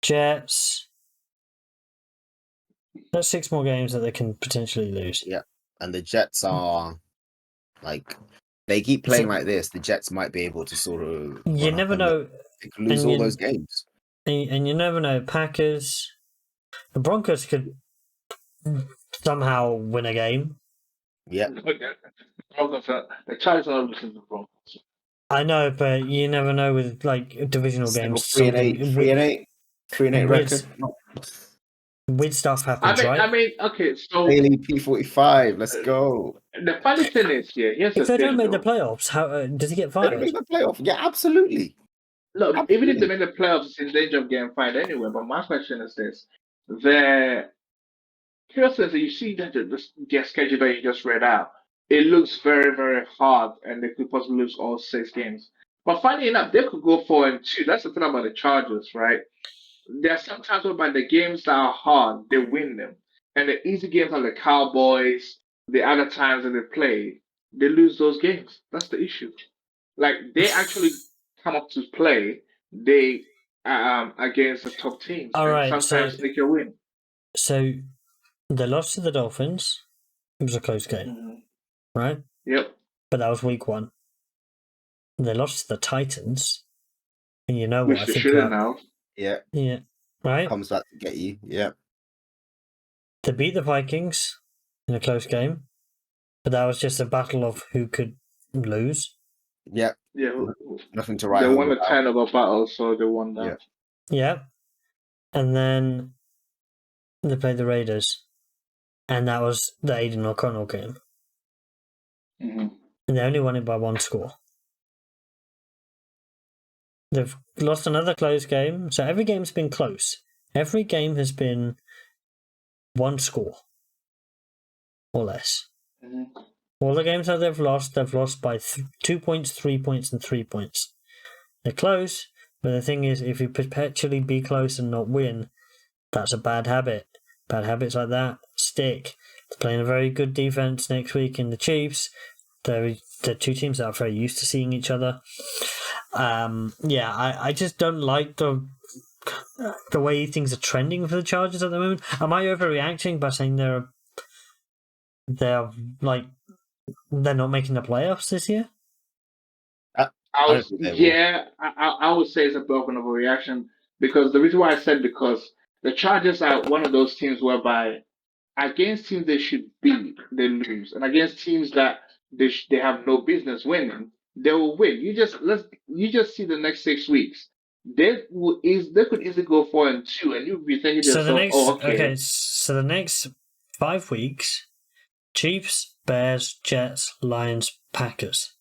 Jets. That's 6 more games that they can potentially lose. Yeah, and the Jets are they keep playing like this. The Jets might be able to sort of. You never know. They could lose all those games. And you never know. Packers, the Broncos could somehow win a game. Yeah. The Chargers are losing to the Broncos. I know, but you never know with divisional games. 3-8 record. Weird stuff happens, right? I mean, okay. So Daily P45. Let's go. the funny thing is, here's If the they don't thing, make the though. playoffs, how does he get They don't fired? make the playoff. Yeah, absolutely. Look, even if they Absolutely. make the playoffs, it's in danger of getting fired anyway. But my question is this: the here's the thing, you see that the schedule that you just read out, it looks very, very hard, and they could possibly lose all 6 games. But funny enough, they could go 4-2. That's the thing about the Chargers, right? There are sometimes whereby the games that are hard, they win them. And the easy games like the Cowboys, the other times that they play, they lose those games. That's the issue. Like they actually come up to play, they against the top teams, All and right, sometimes sneak a win. so they lost to the Dolphins. It was a close game, Mhm. right? Yep. But that was week 1. They lost to the Titans, and you know what Which I they think shouldn't about. have. Yeah, Yeah, right. comes back to get you. Yeah. They beat the Vikings in a close game, but that was just a battle of who could lose. Yeah. Yeah. Nothing to write They home won the about. turnover battle, so they won that. Yeah. Yeah, and then they played the Raiders, and that was the Aiden O'Connell game, Hmm. and they only won it by 1 score. They've lost another close game, so every game's been close. Every game has been 1 score or less. Hmm. All the games that they've lost by 2 points, 3 points, and 3 points. They're close, but the thing is, if you perpetually be close and not win, that's a bad habit. Bad habits like that stick. They're playing a very good defense next week in the Chiefs. They're 2 teams that are very used to seeing each other. I just don't like the way things are trending for the Chargers at the moment. Am I overreacting by saying they're like they're not making the playoffs this year? I I would, don't think they will. yeah, I would say it's a bit of an overreaction because the reason why I said because the Chargers are one of those teams whereby against teams they should beat, they lose, and against teams that they have no business winning, they will win. You just see the next 6 weeks. They could easily go 4-2, and you'd be thinking to So yourself, oh, okay. so the next 5 weeks: Chiefs, Bears, Jets, Lions, Packers.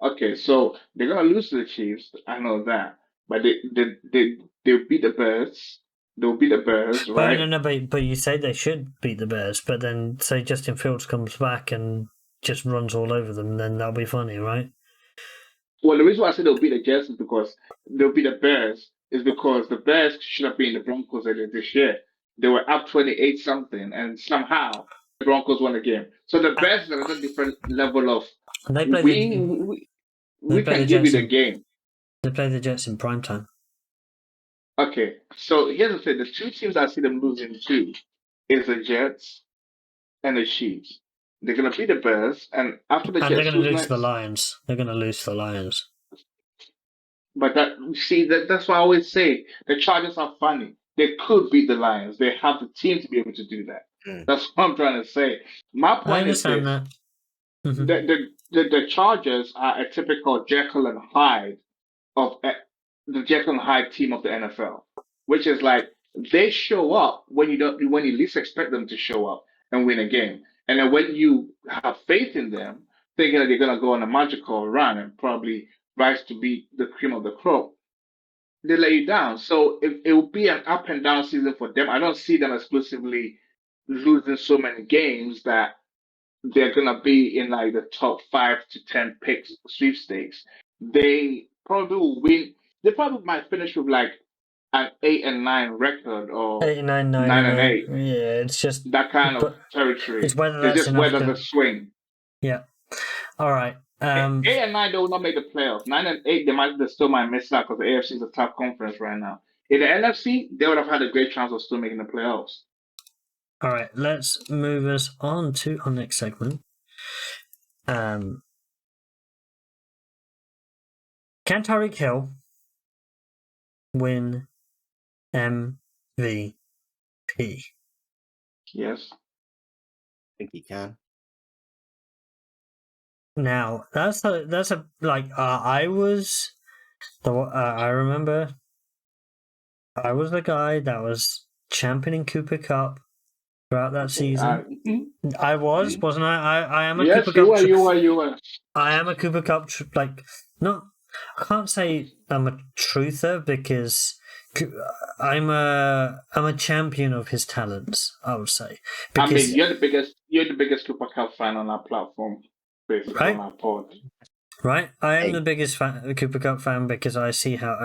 Okay, so they're gonna lose to the Chiefs. I know that, but they'll beat the Bears. They'll beat the Bears, But right? no, but you say they should beat the Bears, but then say Justin Fields comes back and just runs all over them, then that'll be funny, right? Well, the reason why I said they'll beat the Jets is because they'll beat the Bears is because the Bears should have been the Broncos earlier this year. They were up 28 something, and somehow the Broncos won the game. So the Bears are at a different level of And they play we the we, they we play the can give you Jets the in game. prime time. Okay, so here's the thing: the 2 teams I see them losing to is the Jets and the Chiefs. They're gonna beat the Bears, and after the And they're Jets, going to who's lose to the next? Lions. They're going to lose to the Lions. But that's why I always say the Chargers are funny. They could beat the Lions. They have the team to be able to do that. Mm. That's what I'm trying to say. My I point is understand this: that. Mhm. the Chargers are a typical Jekyll and Hyde of the Jekyll and Hyde team of the NFL, which is like they show up when you least expect them to show up and win a game, and then when you have faith in them, thinking that they're gonna go on a magical run and probably rise to be the cream of the crop, they let you down. So it will be an up and down season for them. I don't see them exclusively losing so many games that they're gonna be in like the top 5 to 10 picks sweepstakes. They probably will win. They probably might finish with like an 8-9 record or 8, 9, 9, nine and and 8. eight. Yeah, it's just. That kind of But it's territory. whether It's that's just where enough does to. it swing. Yeah. All right. 8-9, they will not make the playoffs. 9-8, they still might miss out because the AFC is a tough conference right now. In the NFC, they would have had a great chance of still making the playoffs. All right. Let's move us on to our next segment. Can Tyreek Hill win MVP? Yes. I think he can. Now that's a like I remember I was the guy that was championing Cooper Cup throughout that season. Mhm. I wasn't I? I am a Yes, Cooper Cup. you were. I am a Cooper Cup. Not. I can't say I'm a truther because I'm a champion of his talents. I would say. I Because, mean, you're the biggest Cooper Cup fan on our platform, basically right? on our pod. Right, I am Hey. the biggest Cooper Cup fan because I see how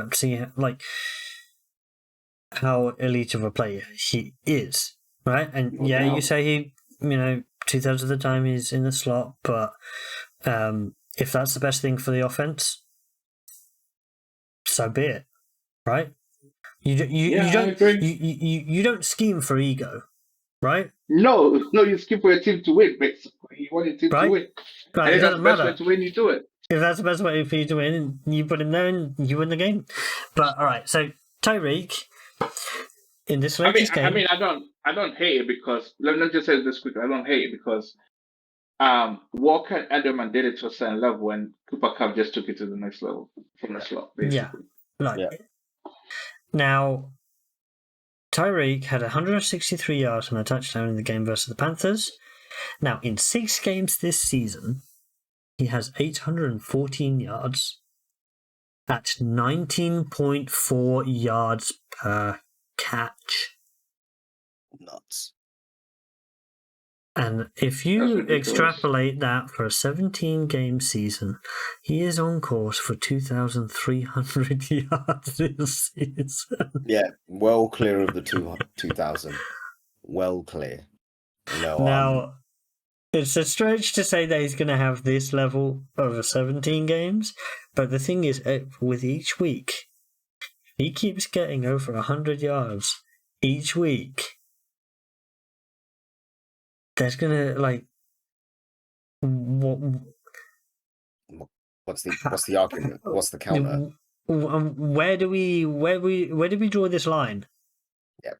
elite of a player he is. Right, and No yeah, you doubt. say he, 2/3 of the time he's in the slot, but if that's the best thing for the offense, so be it. Right, you I don't agree. you don't scheme for ego, right? No, you skip for your team to win, basically. You want your team to Right, win. right. And It if that's the doesn't best way matter. to win, you do it. If that's the best way for you to win, you put him there and you win the game. But all right, so Tyreek in this latest game. I don't hate it because let me just say this quickly. I don't hate it because Walker and Edelman did it to a certain level, and Cooper Cup just took it to the next level from the slot, basically. Yeah. Now, Tyreek had 163 yards and a touchdown in the game versus the Panthers. Now, in 6 games this season, he has 814 yards at 19.4 yards per catch. Nuts. And if That's you ridiculous. extrapolate that for a 17-game season, he is on course for 2,300 yards this season. Yeah, well clear of the 2,000. Well clear. Now, it's a stretch to say that he's going to have this level over 17 games, but the thing is, with each week, he keeps getting over 100 yards each week. There's going to, what's the argument? What's the counter? Where do we draw this line? Yeah.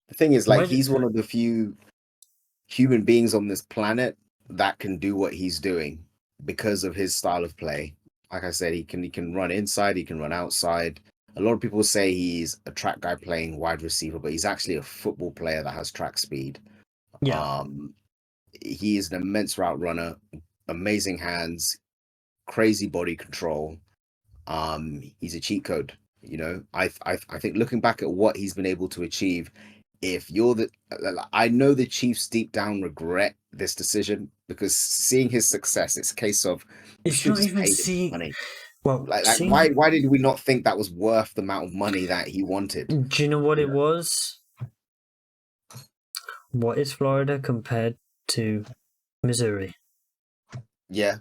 The thing is, he's one of the few human beings on this planet that can do what he's doing because of his style of play. Like I said, he can run inside, he can run outside. A lot of people say he's a track guy playing wide receiver, but he's actually a football player that has track speed. Yeah. He is an immense route runner, amazing hands, crazy body control. He's a cheat code. I think looking back at what he's been able to achieve, I know the Chiefs deep down regret this decision because seeing his success, it's a case of It's not even seeing money. Well, why did we not think that was worth the amount of money that he wanted? Do you know what it was? What is Florida compared to Missouri? Yeah,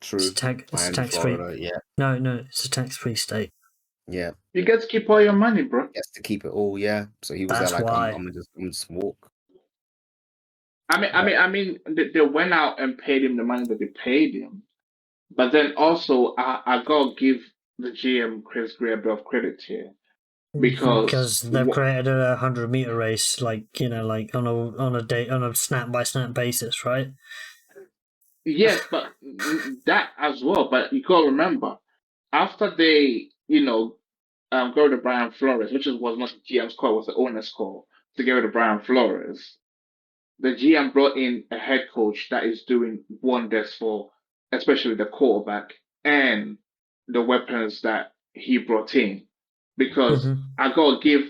true. It's tax-free. Florida, yeah. No, it's a tax-free state. Yeah. You get to keep all your money, bro. Yes, to keep it all, yeah. So he was That's there why. I'm gonna just walk. I mean, they went out and paid him the money that they paid him, but then also I gotta give the GM Chris Gray a bit of credit here because they've created a 100-meter race, on a snap by snap basis, right? Yes, but that as well. But you gotta remember, after they, go to Brian Flores, which was not the GM's call, it was the owner's call to get rid of Brian Flores. The GM brought in a head coach that is doing wonders for, especially the quarterback and the weapons that he brought in. Because I gotta give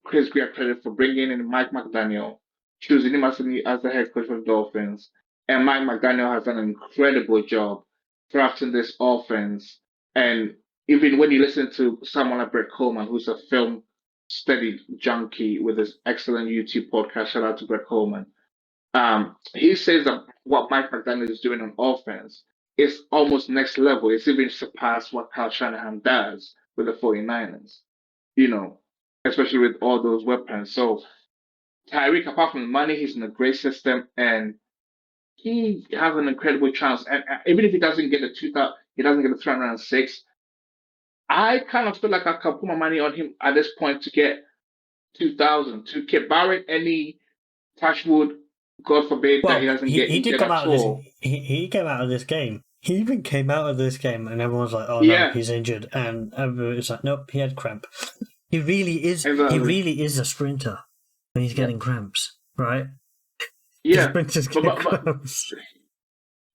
Chris Greer credit for bringing in Mike McDaniel, choosing him as the head coach for the Dolphins, and Mike McDaniel has done an incredible job crafting this offense. And even when you listen to someone like Brett Coleman, who's a film study junkie with his excellent YouTube podcast, shout out to Brett Coleman. He says that what Mike McDaniel is doing on offense is almost next level. It's even surpassed what Kyle Shanahan does with the 49ers, especially with all those weapons. So Tyreek, apart from the money, he's in a great system and he has an incredible chance. And even if he doesn't get the 2,000, he doesn't get the 306. I kind of feel like I can put my money on him at this point to get 2,000 to keep barring any touchwood. God forbid that he doesn't get injured at all. He came out of this game. He even came out of this game, and everyone's like, "Oh no, he's injured," and everyone's like, "Nope, he had cramp." He really is. He Exactly. really is a sprinter when he's getting cramps, right? Yeah, Sprinters but, get but cramps.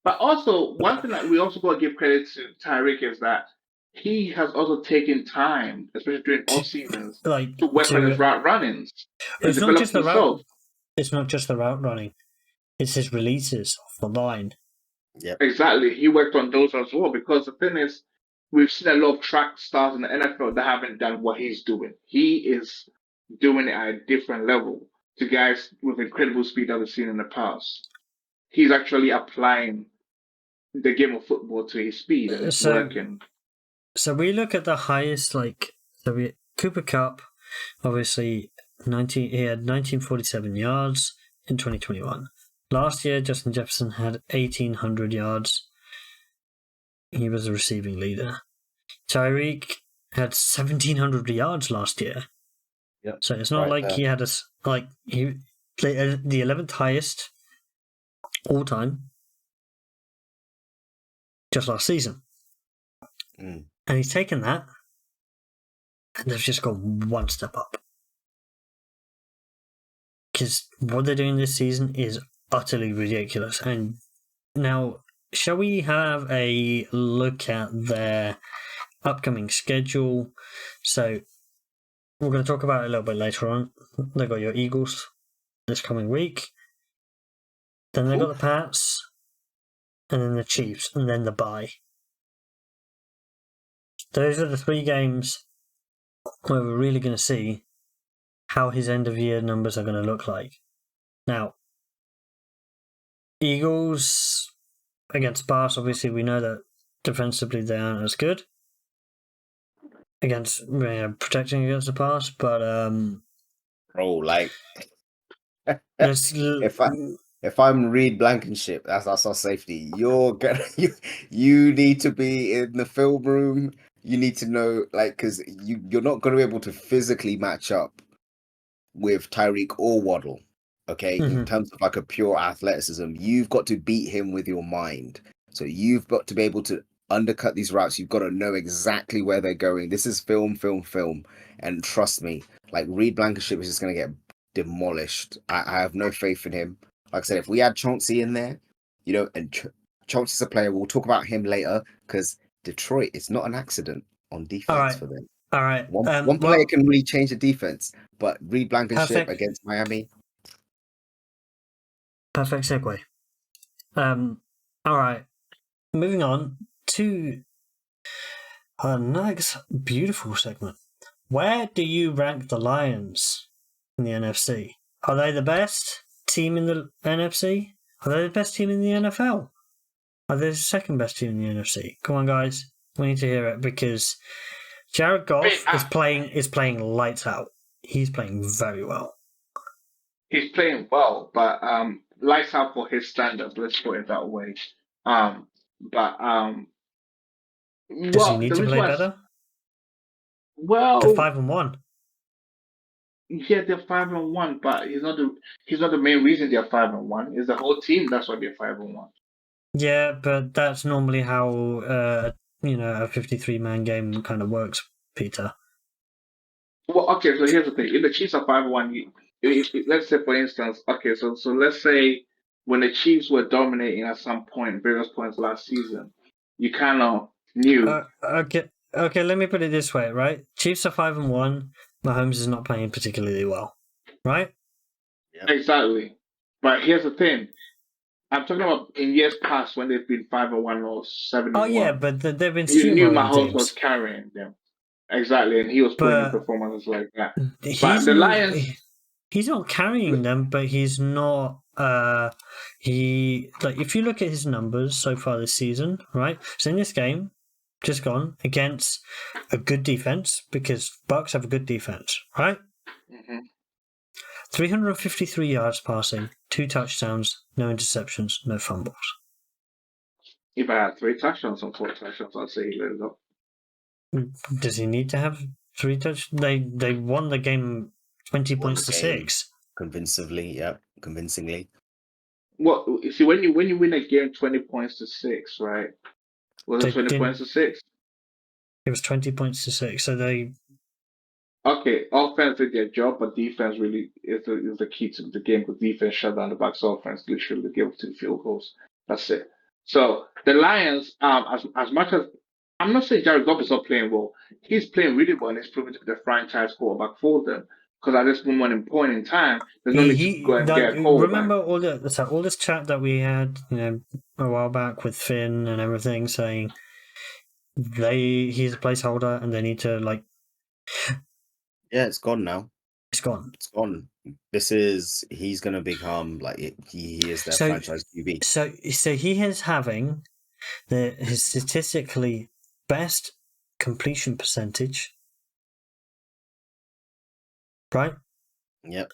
but also one thing that we also got to give credit to Tyreek is that he has also taken time, especially during off seasons, Like to work on his route runnings and it's not develop just the route. himself. It's not just the route running. It's his releases off the line. Yep. Exactly, he worked on those as well. Because the thing is, we've seen a lot of track stars in the NFL that haven't done what he's doing. He is doing it at a different level to guys with incredible speed that we've seen in the past. He's actually applying the game of football to his speed, and it's working. So we look at the highest, Cooper Cup, obviously, he had 1947 yards in 2021. Last year, Justin Jefferson had 1,800 yards. He was the receiving leader. Tyreek had 1,700 yards last year. Yep. So it's not he had he played the 11th highest all time just last season. And he's taken that, and they've just gone one step up. Because what they're doing this season is utterly ridiculous. And now, shall we have a look at their upcoming schedule? So, we're going to talk about it a little bit later on. They've got your Eagles this coming week. Then they've got the Pats. And then the Chiefs. And then the bye. Those are the 3 games where we're really going to see how his end of year numbers are going to look like. Now, Eagles against Pass, obviously we know that defensively they aren't as good against protecting against the pass, but if I'm Reed Blankenship, that's our safety. You need to be in the film room. You need to know, because you're not going to be able to physically match up with Tyreek or Waddle. Okay, in terms of a pure athleticism, you've got to beat him with your mind. So you've got to be able to undercut these routes. You've got to know exactly where they're going. This is film. And trust me, Reed Blankenship is just going to get demolished. I have no faith in him. Like I said, if we had Chauncey in there, and Chauncey's a player, we'll talk about him later, because Detroit is not an accident on defense for them. All right. One player can really change the defense, but Reed Blankenship against Miami. Perfect segue. All right. Moving on to our next beautiful segment. Where do you rank the Lions in the NFC? Are they the best team in the NFC? Are they the best team in the NFL? Are they the second best team in the NFC? Come on, guys. We need to hear it, because Jared Goff is playing lights out. He's playing very well. He's playing well, but lights out for his standards. Let's put it that way. Does he need to play better? Well, they're 5-1. Yeah, they're 5-1, but he's not the main reason they're 5-1. It's the whole team that's why they're 5-1. Yeah, but that's normally how a 53-man game kind of works, Peter. Well, okay, so here's the thing: if the Chiefs are 5-1, let's say, for instance, so let's say when the Chiefs were dominating at some point, various points last season, you kind of knew. Okay, let me put it this way, right? Chiefs are 5-1. Mahomes is not playing particularly well, right? Yep. Exactly. But here's the thing: I'm talking about in years past when they've been 5-1 or 7-1. Oh yeah, but they've been. You knew Mahomes was carrying them. Exactly, and he was putting in performances like that. But the Lions, he's not carrying them, but he's not. If you look at his numbers so far this season, right? So in this game, just gone against a good defense, because Bucks have a good defense, right? 353 yards passing, 2 touchdowns, no interceptions, no fumbles. If I had 3 touchdowns or 4 touchdowns, I'd say he let it up. Does he need to have 3 touchdowns? They won the game 20 points to 6. Convincingly. Well, you see, when you win a game 20 points to 6, right? Was it 20 points to 6? It was 20 points to 6. So they Okay, offense did their job, but defense really is the key to the game because defense shut down the Bucks offense, literally gave up 2 field goals. That's it. So the Lions, as much as I'm not saying Jared Goff is not playing well, he's playing really well and he's proven to be the franchise quarterback for them. Because at this moment in point in time, there's no need to go and like, get a quarterback. remember all this chat that we had, a while back with Finn and everything, saying he's a placeholder and they need to Yeah, it's gone now. it's gone. It's gone. He's gonna become he is their franchise QB. So he is having his statistically best completion percentage, right? Yep.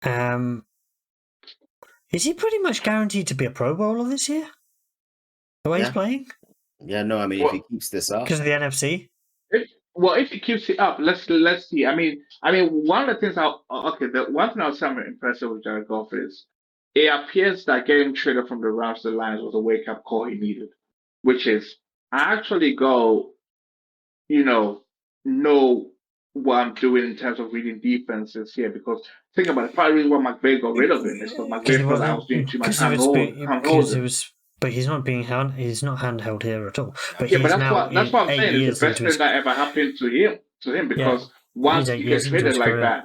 Mm-hmm. Is he pretty much guaranteed to be a Pro Bowler this year? The way he's playing? Yeah, no, I mean, if he keeps this up, because of the NFC. If he keeps it up, let's see. I mean, one of the things the one thing I was somewhat impressed with Jared Goff is it appears that getting traded from the Rams to the Lions was a wake up call he needed, which is I actually know what I'm doing in terms of reading defenses here because think about it, part of the reason why McVay got rid of him is because McVay felt like I was doing too much hand-holding. But he's not he's not handheld here at all. But Yeah, he's but now that's what I'm saying. It's the best thing his, that ever happened to him because once he's 8 you years get into traded his like career. that,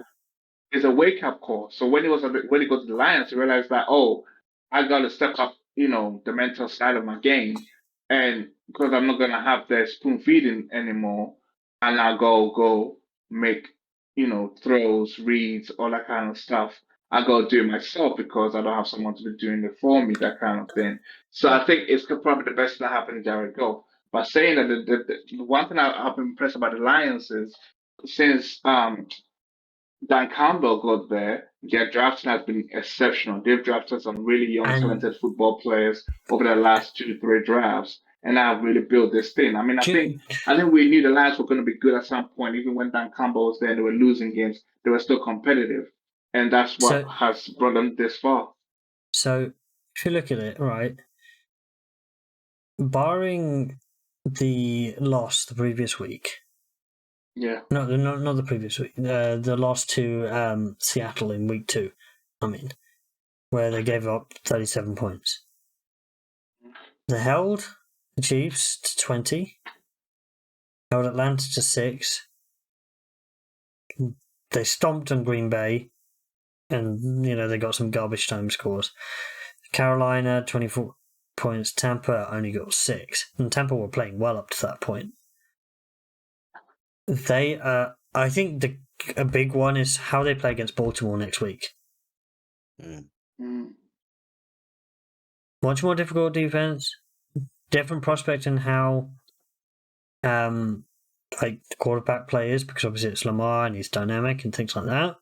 it's a wake up call. So when he got to the Lions, he realized that I got to step up, the mental side of my game, and because I'm not gonna have the spoon feeding anymore, and I go make throws, reads, all that kind of stuff. I go do it myself because I don't have someone to be doing it for me, that kind of thing. So I think it's probably the best that happened to Jared Goff. But saying that the one thing I've been impressed about the Lions is since Dan Campbell got there, their drafting has been exceptional. They've drafted some really young, talented football players over the last 2-3 drafts, and now really built this thing. I mean, I think we knew the Lions were going to be good at some point. Even when Dan Campbell was there, they were losing games. They were still competitive, and that's what has brought them this far. So, if you look at it, right, barring the loss the previous week. Yeah. No, not the previous week. The loss to Seattle in week 2. I mean, where they gave up 37 points. They held the Chiefs to 20. Held Atlanta to 6. They stomped on Green Bay, and they got some garbage time scores. Carolina 24 points. Tampa only got 6, and Tampa were playing well up to that point. I think a big one is how they play against Baltimore next week. Much more difficult defense, different prospect in how the quarterback play is, because obviously it's Lamar and he's dynamic and things like that.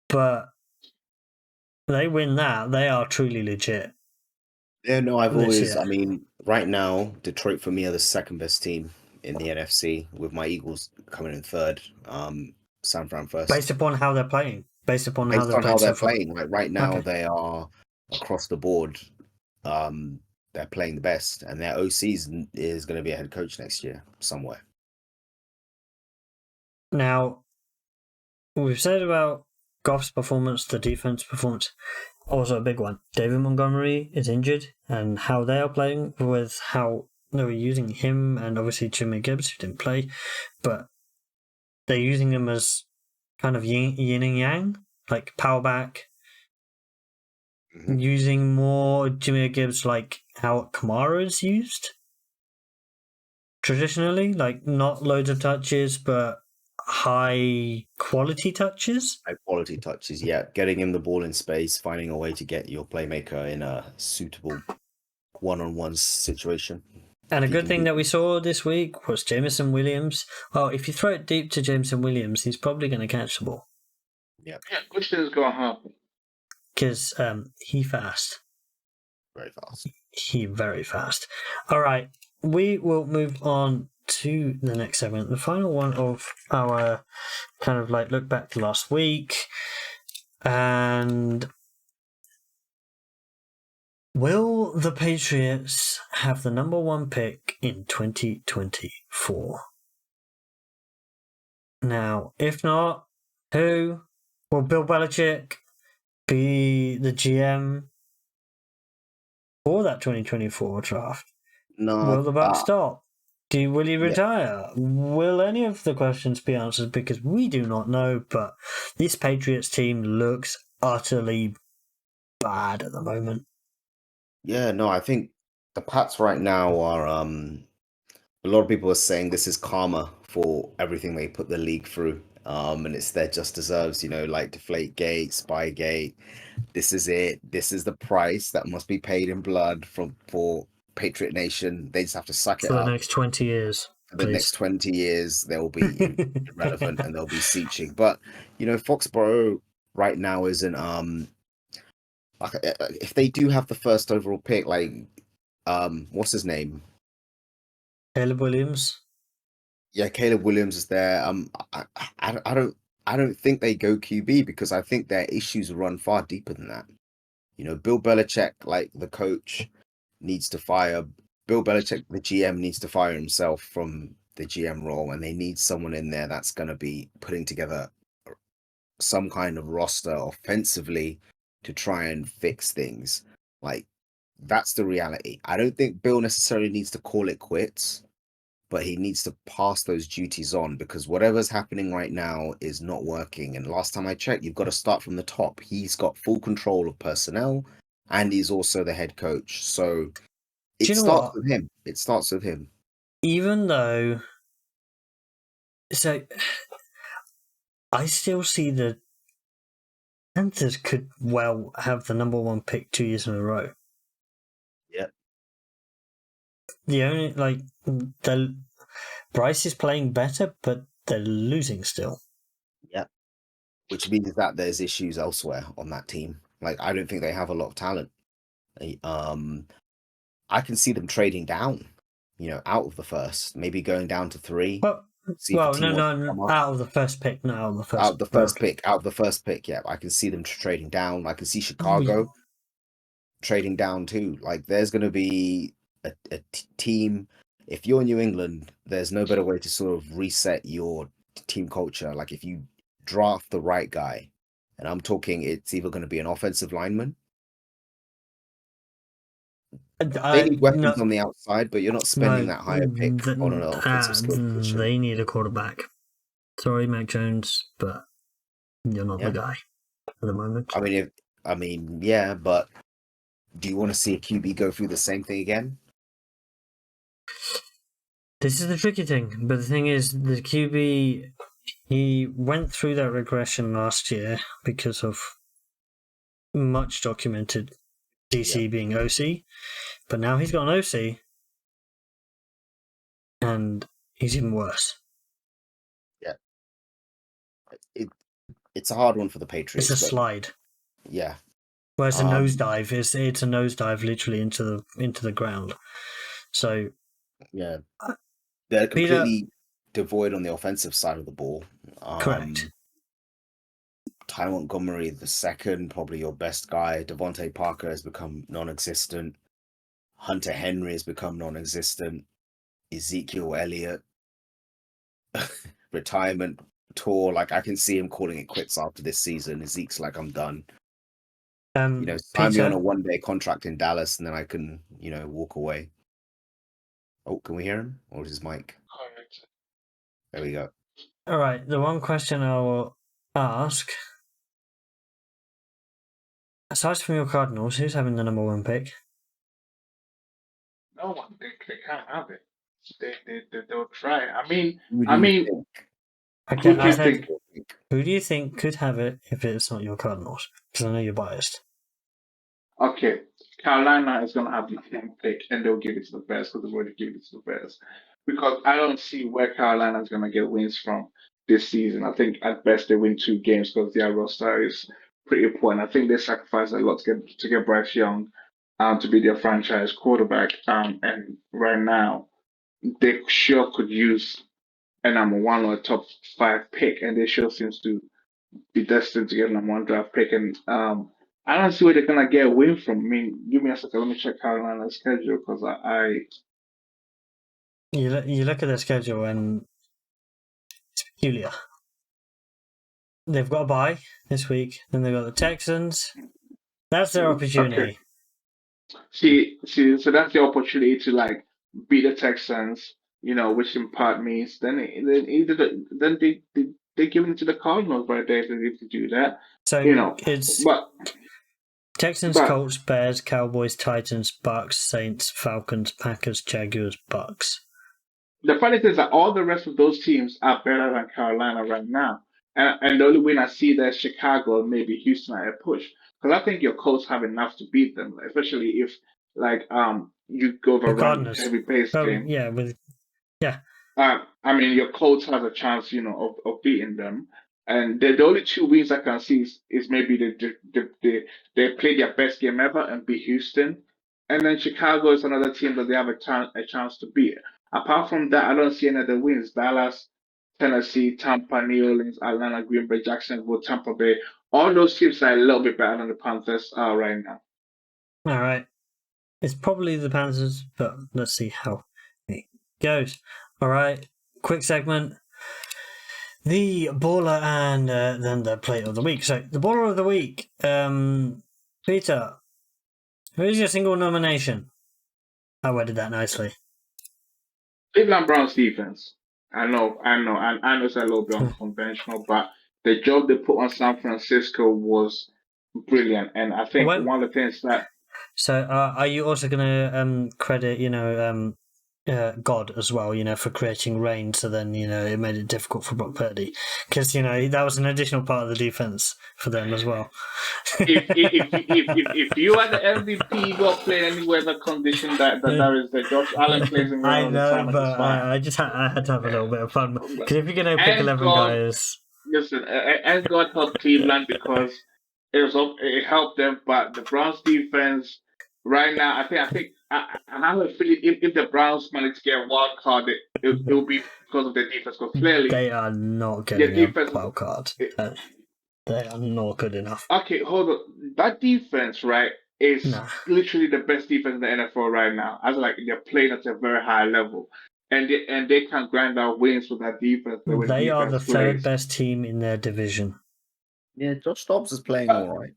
But they win that, they are truly legit. Yeah, no, I mean, right now, Detroit for me are the second best team in the NFC, with my Eagles coming in third, San Fran first. Based upon how they're playing. Based on how they're playing. Like right now, they are across the board. They're playing the best, and their OC is going to be a head coach next year somewhere. Now, we've said about Goff's performance, the defense performance. Also a big one. David Montgomery is injured, and how they are playing with how they were using him, and obviously Jimmy Gibbs, who didn't play, but they're using him as kind of yin and yang, like power back, using more Jimmy Gibbs like how Kamara is used traditionally, like not loads of touches, but high quality touches. High quality touches, yeah. Getting him the ball in space, finding a way to get your playmaker in a suitable one-on-one situation. And a good thing that we saw this week was Jameson Williams. Well, if you throw it deep to Jameson Williams, he's probably going to catch the ball. Yeah, good thing is going to happen. Because he fast. Very fast. He very fast. All right, we will move on to the next segment, the final one of our kind of like look back to last week. And will the Patriots have the number 1 pick in 2024? Now, if not, who will Bill Belichick be the GM for that 2024 draft? No, Will the Bucks stop? Will he yeah. retire? Will any of the questions be answered? Because we do not know, but this Patriots team looks utterly bad at the moment. Yeah, no, I think the Pats right now are a lot of people are saying this is karma for everything they put the league through. And it's their just deserves, like Deflategate, Spygate. This is it. This is the price that must be paid in blood for Patriot Nation. They just have to suck it For the up. next 20 years. For the next 20 years, they'll be irrelevant and they'll be seaching. But Foxborough right now isn't like if they do have the first overall pick, like what's his name? Caleb Williams. Yeah, Caleb Williams is there. I don't think they go QB because I think their issues run far deeper than that. Bill Belichick, like the coach, needs to fire Bill Belichick, the GM needs to fire himself from the GM role, and they need someone in there that's going to be putting together some kind of roster offensively to try and fix things. Like, that's the reality. I don't think Bill necessarily needs to call it quits, but he needs to pass those duties on because whatever's happening right now is not working. And last time I checked, you've got to start from the top. He's got full control of personnel and he's also the head coach. So it starts with him. It starts with him. Even though, so I still see the Panthers could well have the number 1 pick 2 years in a row. Yeah. The only, Bryce is playing better, but they're losing still. Yeah. Which means that there's issues elsewhere on that team. Like, I don't think they have a lot of talent. I can see them trading down, out of the first, maybe going down to 3. No, out of the first pick, not out of the first. Out of the first pick, yeah. I can see them trading down. I can see Chicago trading down too. Like, there's going to be a team. If you're New England, there's no better way to sort of reset your team culture. Like, if you draft the right guy, and I'm talking, it's either going to be an offensive lineman. They need weapons on the outside, but you're not spending that higher pick on an offensive skill position. They need a quarterback. Sorry, Mac Jones, but you're not the guy at the moment. Yeah, but do you want to see a QB go through the same thing again? This is the tricky thing, but the thing is, the QB, he went through that regression last year because of much documented DC being OC, but now he's got an OC, and he's even worse. Yeah. It's a hard one for the Patriots. It's a slide. Yeah. Well, it's a nosedive. It's a nosedive literally into the ground. So yeah, they're completely devoid on the offensive side of the ball. Correct. Ty Montgomery, the second, probably your best guy. Devontae Parker has become non-existent. Hunter Henry has become non-existent. Ezekiel Elliott, retirement tour. Like, I can see him calling it quits after this season. Zeke's like, I'm done. Sign me on a 1-day contract in Dallas, and then I can, walk away. Oh, can we hear him? Or is his mic? There we go. All right. The one question I will ask, aside from your Cardinals, who's having the number 1 pick? No one. They can't have it. They'll try. Okay, who do you think could have it if it's not your Cardinals? Because I know you're biased. Okay, Carolina is going to have the 10th pick, and they'll give it to the Bears because they've already given it to the Bears. Because I don't see where Carolina is going to get wins from this season. I think at best they win 2 games because their roster is pretty poor. And I think they sacrificed a lot to get Bryce Young to be their franchise quarterback. And right now, they sure could use a number 1 or a top 5 pick, and they sure seems to be destined to get a number 1 draft pick. And I don't see where they're gonna get a win from. I mean, give me a second. Let me check Carolina's schedule because You look at their schedule and it's peculiar. they've got a bye this week. Then they've got the Texans. That's their opportunity. Okay. So that's the opportunity to like beat the Texans, which in part means then they give it to the Cardinals right there if they need to do that. So it's But Texans, Colts, Bears, Cowboys, Titans, Bucks, Saints, Falcons, Packers, Jaguars, Bucks. The funny thing is that all the rest of those teams are better than Carolina right now. And the only win I see there is Chicago, maybe Houston at a push. Because I think your Colts have enough to beat them, especially if you go over run heavy pace game. I mean, your Colts has a chance, of beating them. And the only two wins I can see is maybe they play their best game ever and beat Houston. And then Chicago is another team that they have a chance to beat. Apart from that, I don't see any other wins. Dallas, Tennessee, Tampa, New Orleans, Atlanta, Green Bay, Jacksonville, Tampa Bay. All those teams are a little bit better than the Panthers are right now. All right. It's probably the Panthers, but let's see how it goes. All right. Quick segment. The baller and then the plate of the week. So the baller of the week, Peter, who is your single nomination? I worded that nicely. Cleveland Browns defense. I know it's a little bit unconventional, but the job they put on San Francisco was brilliant. And I think one of the things that... So are you also going to credit, God as well, for creating rain, so then, it made it difficult for Brock Purdy? Because, that was an additional part of the defense for them as well. if you are the MVP, you got to play any weather condition that is the Josh Allen plays in. I know, but I had to have a little bit of fun. Because if you're going to pick 11 guys... Listen, and God helped Cleveland because it helped them, but the Browns defense right now, I think I have a feeling if the Browns manage to get a wild card, it will be because of their defense. Because clearly they are not getting a wild card. They are not good enough. Okay, hold on. That defense, right, is literally the best defense in the NFL right now. They're playing at a very high level, and they can grind out wins with that defense. They are the third best team in their division. Yeah, Josh Dobbs is playing all right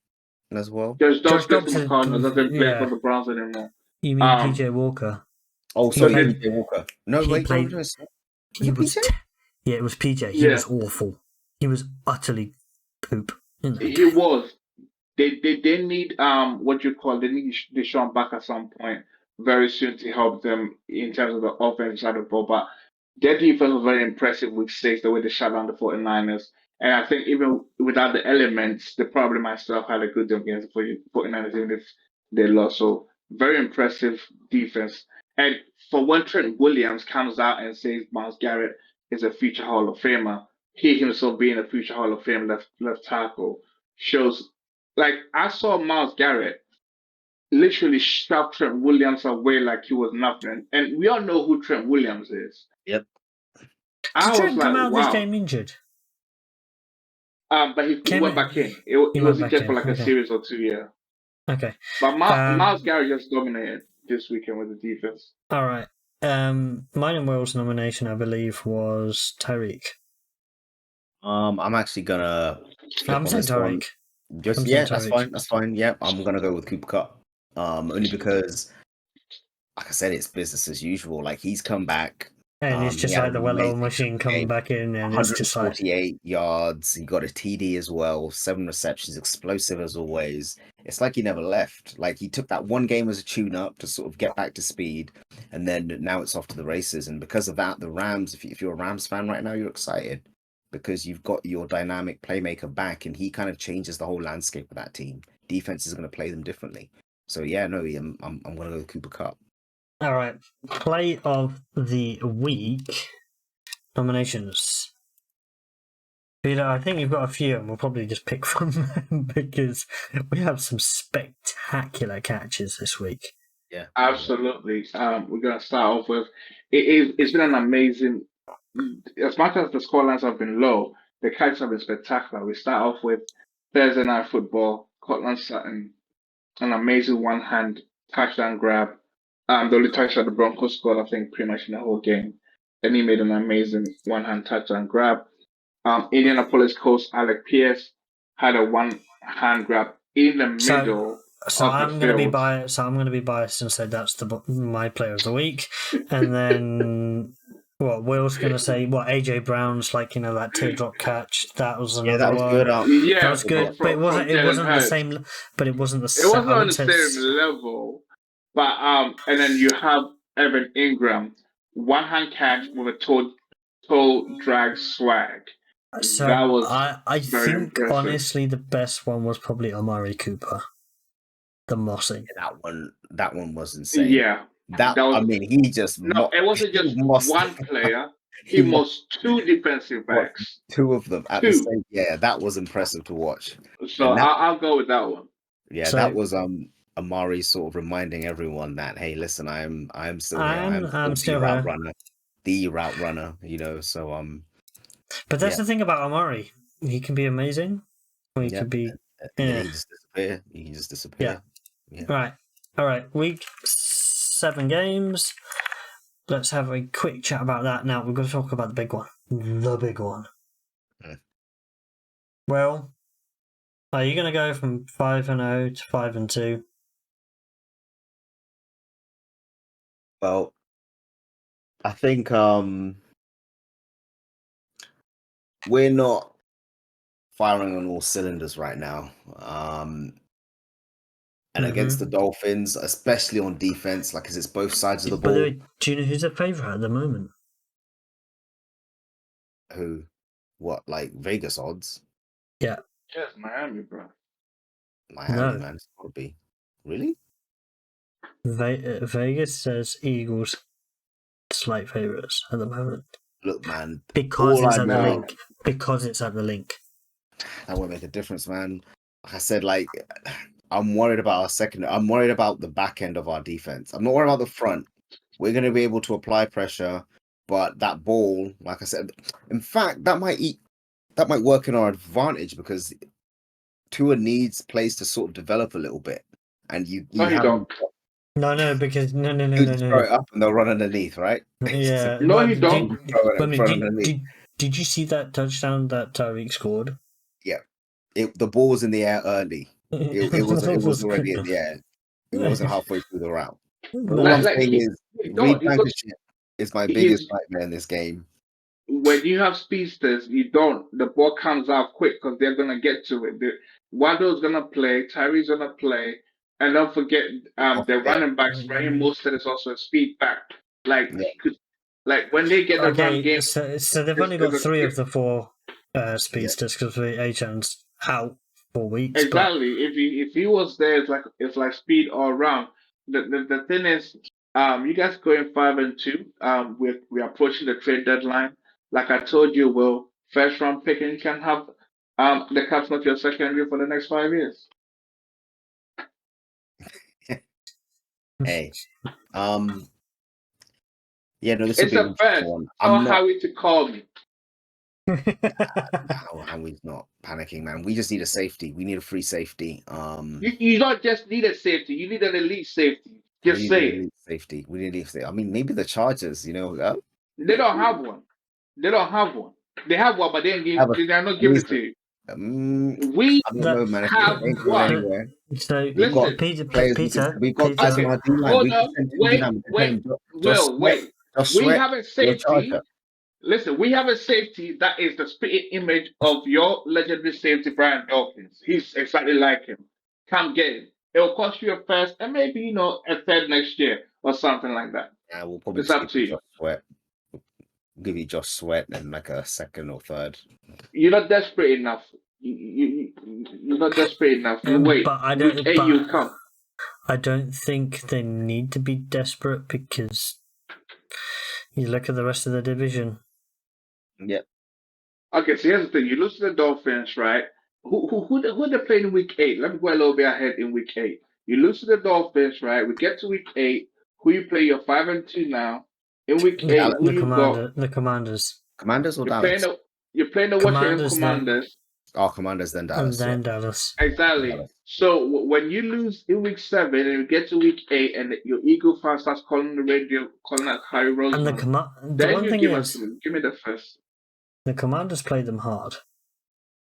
as well. Josh Dobbs plays for the Cardinals, doesn't play for the Browns anymore. You mean PJ Walker? Oh, sorry, PJ Walker. No, wait, it was PJ. He was awful. He was utterly poop. He was. They need they need Deshaun back at some point very soon to help them in terms of the offense side of the ball. But their defense was very impressive week 6, the way they shut down the 49ers. And I think even without the elements, they probably might still have had a good game against the 49ers even if they lost. So very impressive defense. And for when Trent Williams comes out and says Myles Garrett is a future Hall of Famer, he himself being a future Hall of Fame left tackle shows. I saw Myles Garrett literally shove Trent Williams away like he was nothing. And we all know who Trent Williams is. Yep. Did Trent come out this game injured? But he went back in. He was injured for a series or 2 years. Okay. But Myles Garrett just dominated this weekend with the defense. All right. Mine and Will's nomination, I believe, was Tyreek. I'm actually gonna. I'm saying Tyreek. That's fine. Yeah, I'm gonna go with Cooper Kupp. Only because, like I said, it's business as usual. He's come back. And it's just like the well-oiled machine coming back in, and it's just 148 yards. He got a TD as well, 7 receptions, explosive as always. It's like he never left. He took that one game as a tune-up to sort of get back to speed, and then now it's off to the races. And because of that, the Rams, if you're a Rams fan right now, you're excited because you've got your dynamic playmaker back, and he kind of changes the whole landscape of that team. Defense is going to play them differently. So yeah, no, I'm going to go with Cooper Kupp. All right, play of the week nominations. Peter, I think you've got a few, and we'll probably just pick from them because we have some spectacular catches this week. Yeah, absolutely. We're going to start off with it's been an amazing. As much as the scorelines have been low, the catches have been spectacular. We start off with Thursday Night Football. Cortland Sutton, an amazing one-hand touchdown grab. The only touchdown the Broncos scored, I think, pretty much in the whole game. And he made an amazing one-hand touchdown grab. Indianapolis Colts Alec Pierce had a one-hand grab in the middle So of the I'm going to be field. biased. So I'm going to be biased and say that's my player of the week, and then Will's going to say AJ Brown's that teardrop catch. That was another that was one. good. Yeah, That was good, but it wasn't. It Jalen wasn't the Hurts. same. But it wasn't the It same. wasn't on the same level. But and then you have Evan Ingram, one-hand catch with a toe drag swag. So That was I very think impressive. honestly the best one was probably Amari Cooper, the mossing. That one was insane. Yeah, that was. I mean, he just it wasn't just one player. He mossed two defensive backs. Two of them at the same. Yeah, that was impressive to watch. So I'll go with that one. Yeah, that was Amari sort of reminding everyone that, hey, listen, I'm still here. I'm still the route runner, the route runner. So But that's the thing about Amari. He can be amazing, or he could be. He just disappear. He can just disappear. Yeah. Right. All right. Week 7 games. Let's have a quick chat about that. Now we're going to talk about the big one. The big one. Well, are you going to go from 5-0 to 5-2? Well, I think we're not firing on all cylinders right now. And against the Dolphins, especially on defense, because it's both sides of the ball. By the way, do you know who's a favourite at the moment? Who? What, like Vegas odds? Yeah. Yes, Miami, bro. Miami, man, it's got to be. Really? Vegas says Eagles slight favourites at the moment. Look, man. Because it's at the link. Because it's at the link. That won't make a difference, man. Like I said, I'm worried about our second. I'm worried about the back end of our defense. I'm not worried about the front. We're going to be able to apply pressure, but that ball, like I said, in fact, that might work in our advantage because Tua needs plays to sort of develop a little bit, and you don't. No, because no. Throw it up and they'll run underneath, right? Yeah. No, you don't. Did you see that touchdown that Tyreek scored? Yeah. The ball was in the air early. It was already in the air. It wasn't halfway through the route. All I'm saying is, read Blankenship is my biggest nightmare in this game. When you have speedsters, the ball comes out quick because they're going to get to it. Waddle's going to play, Tyree's going to play, and don't forget the running backs. Raheem Mostert is also a speed back. When they get the run game. So they've only got 3 of the 4 speedsters because Achan's out for weeks. Exactly. If he was there, it's like speed all around. The thing is, you guys going 5-2. We're approaching the trade deadline. Like I told you, Will, first round pick, and you can have the captain of your secondary for the next 5 years. Hey, this it's a first. Tell Howie to call me. Howie's not panicking, man. We just need a safety. We need a free safety. You don't just need a safety. You need an elite safety. Just say it. Safety. We need elite safety. I mean, maybe the Chargers. They don't have one. They have one, but they're not giving it to you. We have one. So listen, Peter. We've got guys on our D-line. Wait. We have a safety. Listen, we have a safety that is the spitting image of your legendary safety, Brian Dawkins. He's exactly like him. Come get him. It will cost you a first and maybe a third next year or something like that. Yeah, we'll probably it's up to you. We'll give you Josh Sweat and like a second or third. You're not desperate enough. You're not desperate enough. You wait. But you come. I don't think they need to be desperate because you look at the rest of the division. Yep. Okay, so here's the thing. You lose to the Dolphins, right? Who they playing in week 8? Let me go a little bit ahead in week 8. You lose to the Dolphins, right? We get to week 8. Who you play? You're 5-2 now. In week 8, the Commanders. Commanders or Dallas? You're playing the Washington Commanders. Commanders, then Dallas. And then Dallas. Exactly. Dallas. So when you lose in week 7 and you get to week 8 and your Eagle fan starts calling the radio, calling out Harry Roseman, and the one thing is, give me the first. The Commanders play them hard.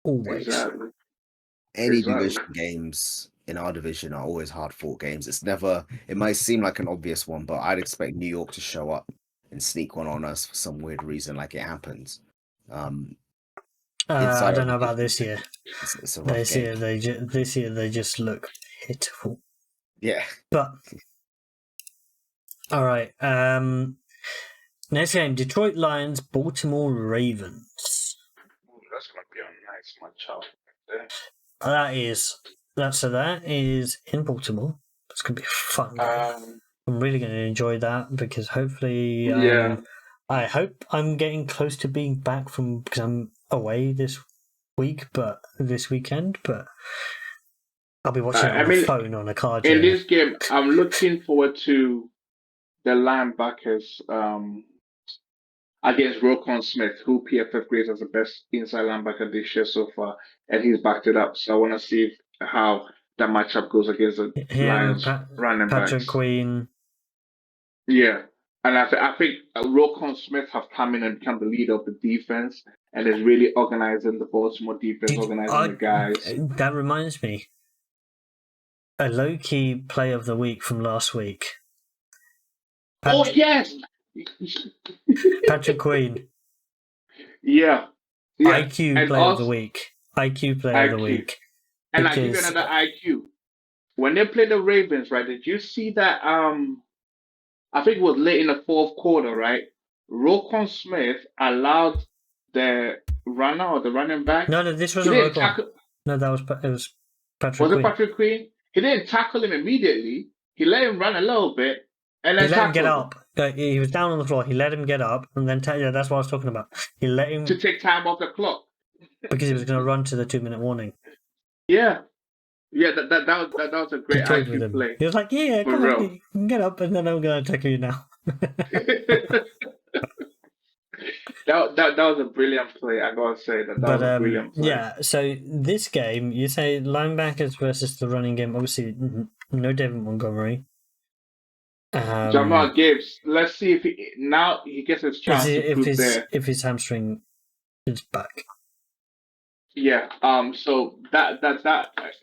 Always. Exactly. Any Exactly. division games in our division are always hard-fought games. It's never. It might seem like an obvious one, but I'd expect New York to show up and sneak one on us for some weird reason, like it happens. I don't know about this year. It's a rough game. This year they just look pitiful. Yeah. But all right. Next game: Detroit Lions, Baltimore Ravens. That's gonna be a nice matchup. That is in Baltimore. It's gonna be a fun game. I'm really going to enjoy that because hopefully, I hope I'm getting close to being back because I'm away this weekend, but I'll be watching it on my phone on a card. In this game, I'm looking forward to the linebackers against Roquan Smith, who PFF grades as the best inside linebacker this year so far, and he's backed it up. So I want to see how that matchup goes against the Lions running backs. Patrick Queen. Yeah, and I think Roquan Smith have come in and become the leader of the defense, and is really organizing the Baltimore defense, organizing the guys. That reminds me, a low-key play of the week from last week. Yes! Patrick Queen. Yeah. IQ play of the week. IQ play of the week. And I'll give you another IQ. When they played the Ravens, right, did you see that, I think it was late in the fourth quarter, right? Roquan Smith allowed the runner or the running back. No, this wasn't Roquan. No, it was Patrick Queen. Was it Patrick Queen? He didn't tackle him immediately. He let him run a little bit. And then he let him get up. He was down on the floor. He let him get up, and then that's what I was talking about. He let him to take time off the clock because he was going to run to the 2-minute warning. Yeah, that was a great IQ play. He was like, "Yeah, come on, you can get up, and then I'm going to tackle you now." that was a brilliant play. I gotta say that was a brilliant play. Yeah. So this game, you say linebackers versus the running game. Obviously, no David Montgomery. Jamal Gibbs. Let's see if he gets his chance if his hamstring is back. Yeah. So that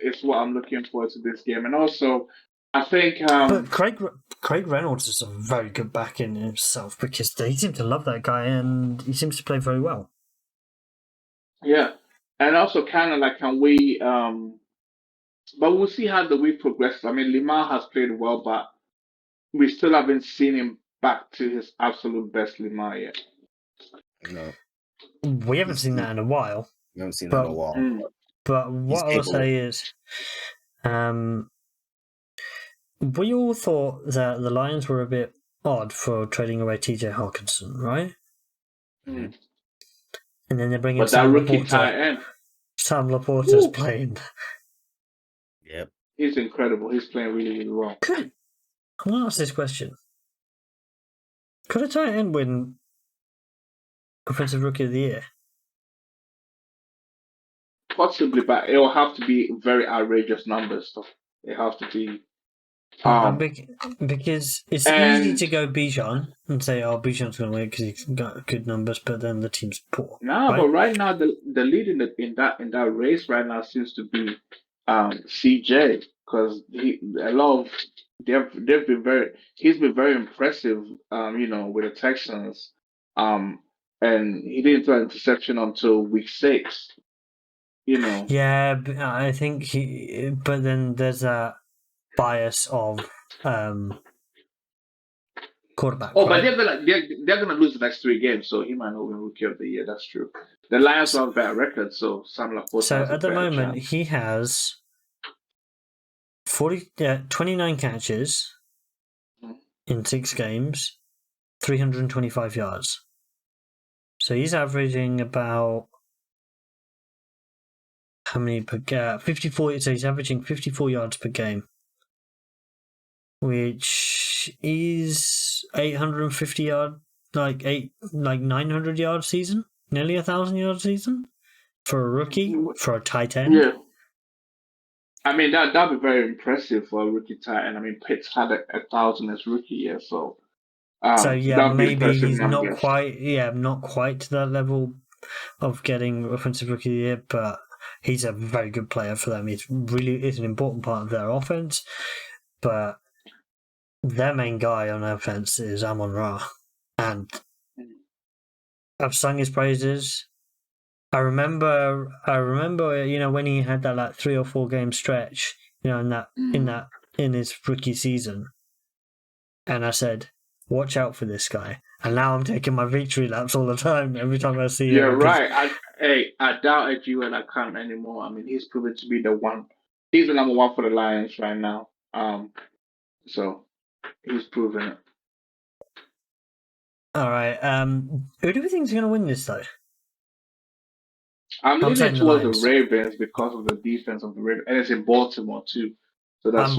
is what I'm looking forward to this game, and also I think. But Craig Reynolds is a very good back in himself because they seem to love that guy, and he seems to play very well. Yeah, and also kind of like can we? But we'll see how the week progresses. I mean, Limar has played well, but we still haven't seen him back to his absolute best Limar yet. No. We haven't seen that in a while. We haven't seen that in a while. But what I'll say is, we all thought that the Lions were a bit odd for trading away TJ Hawkinson, right? Mm. And then they bring in Sam Laporta. Sam Laporta's playing. Yep. He's incredible. He's playing really, really well. I'm going to ask this question. Could a tight end win Offensive Rookie of the Year? Possibly, but it will have to be very outrageous numbers. So it has to be. Because it's easy to go Bijan and say, Bijan's going to win because he's got good numbers, but then the team's poor. No, right? But right now the lead in that race right now seems to be CJ because he's been very impressive, with the Texans, and he didn't throw an interception until week 6. Yeah, but I think but then there's a bias of quarterback. Oh, right? But they're gonna lose the next 3 games, so he might not win Rookie of the Year. That's true. The Lions have a better record, so Sam Laporta. So at the moment, he has 29 catches in 6 games, 325 yards. So he's averaging about how many per game? 54. So he's averaging 54 yards per game, which is 850 yard, like 900 yard season, nearly 1,000 yard season for a rookie, for a tight end. Yeah. I mean that'd be very impressive for a rookie tight end. I mean Pitts had 1,000 as rookie year, so. Maybe he's not quite to that level of getting Offensive Rookie of the Year, but he's a very good player for them. He's an important part of their offense, but their main guy on offense is Amon-Ra, and I've sung his praises. I remember, when he had that like 3 or 4 game stretch, in his rookie season, and I said, "Watch out for this guy." And now I'm taking my victory laps all the time. Every time I see him. You're right. I doubted you, and I can't anymore. I mean, he's proven to be the one. He's the number 1 for the Lions right now. So he's proven it. All right. Who do we think is going to win this though? I'm leaning saying the towards Lions. the Ravens because of the defense of the Ravens, and it's in Baltimore too. So that's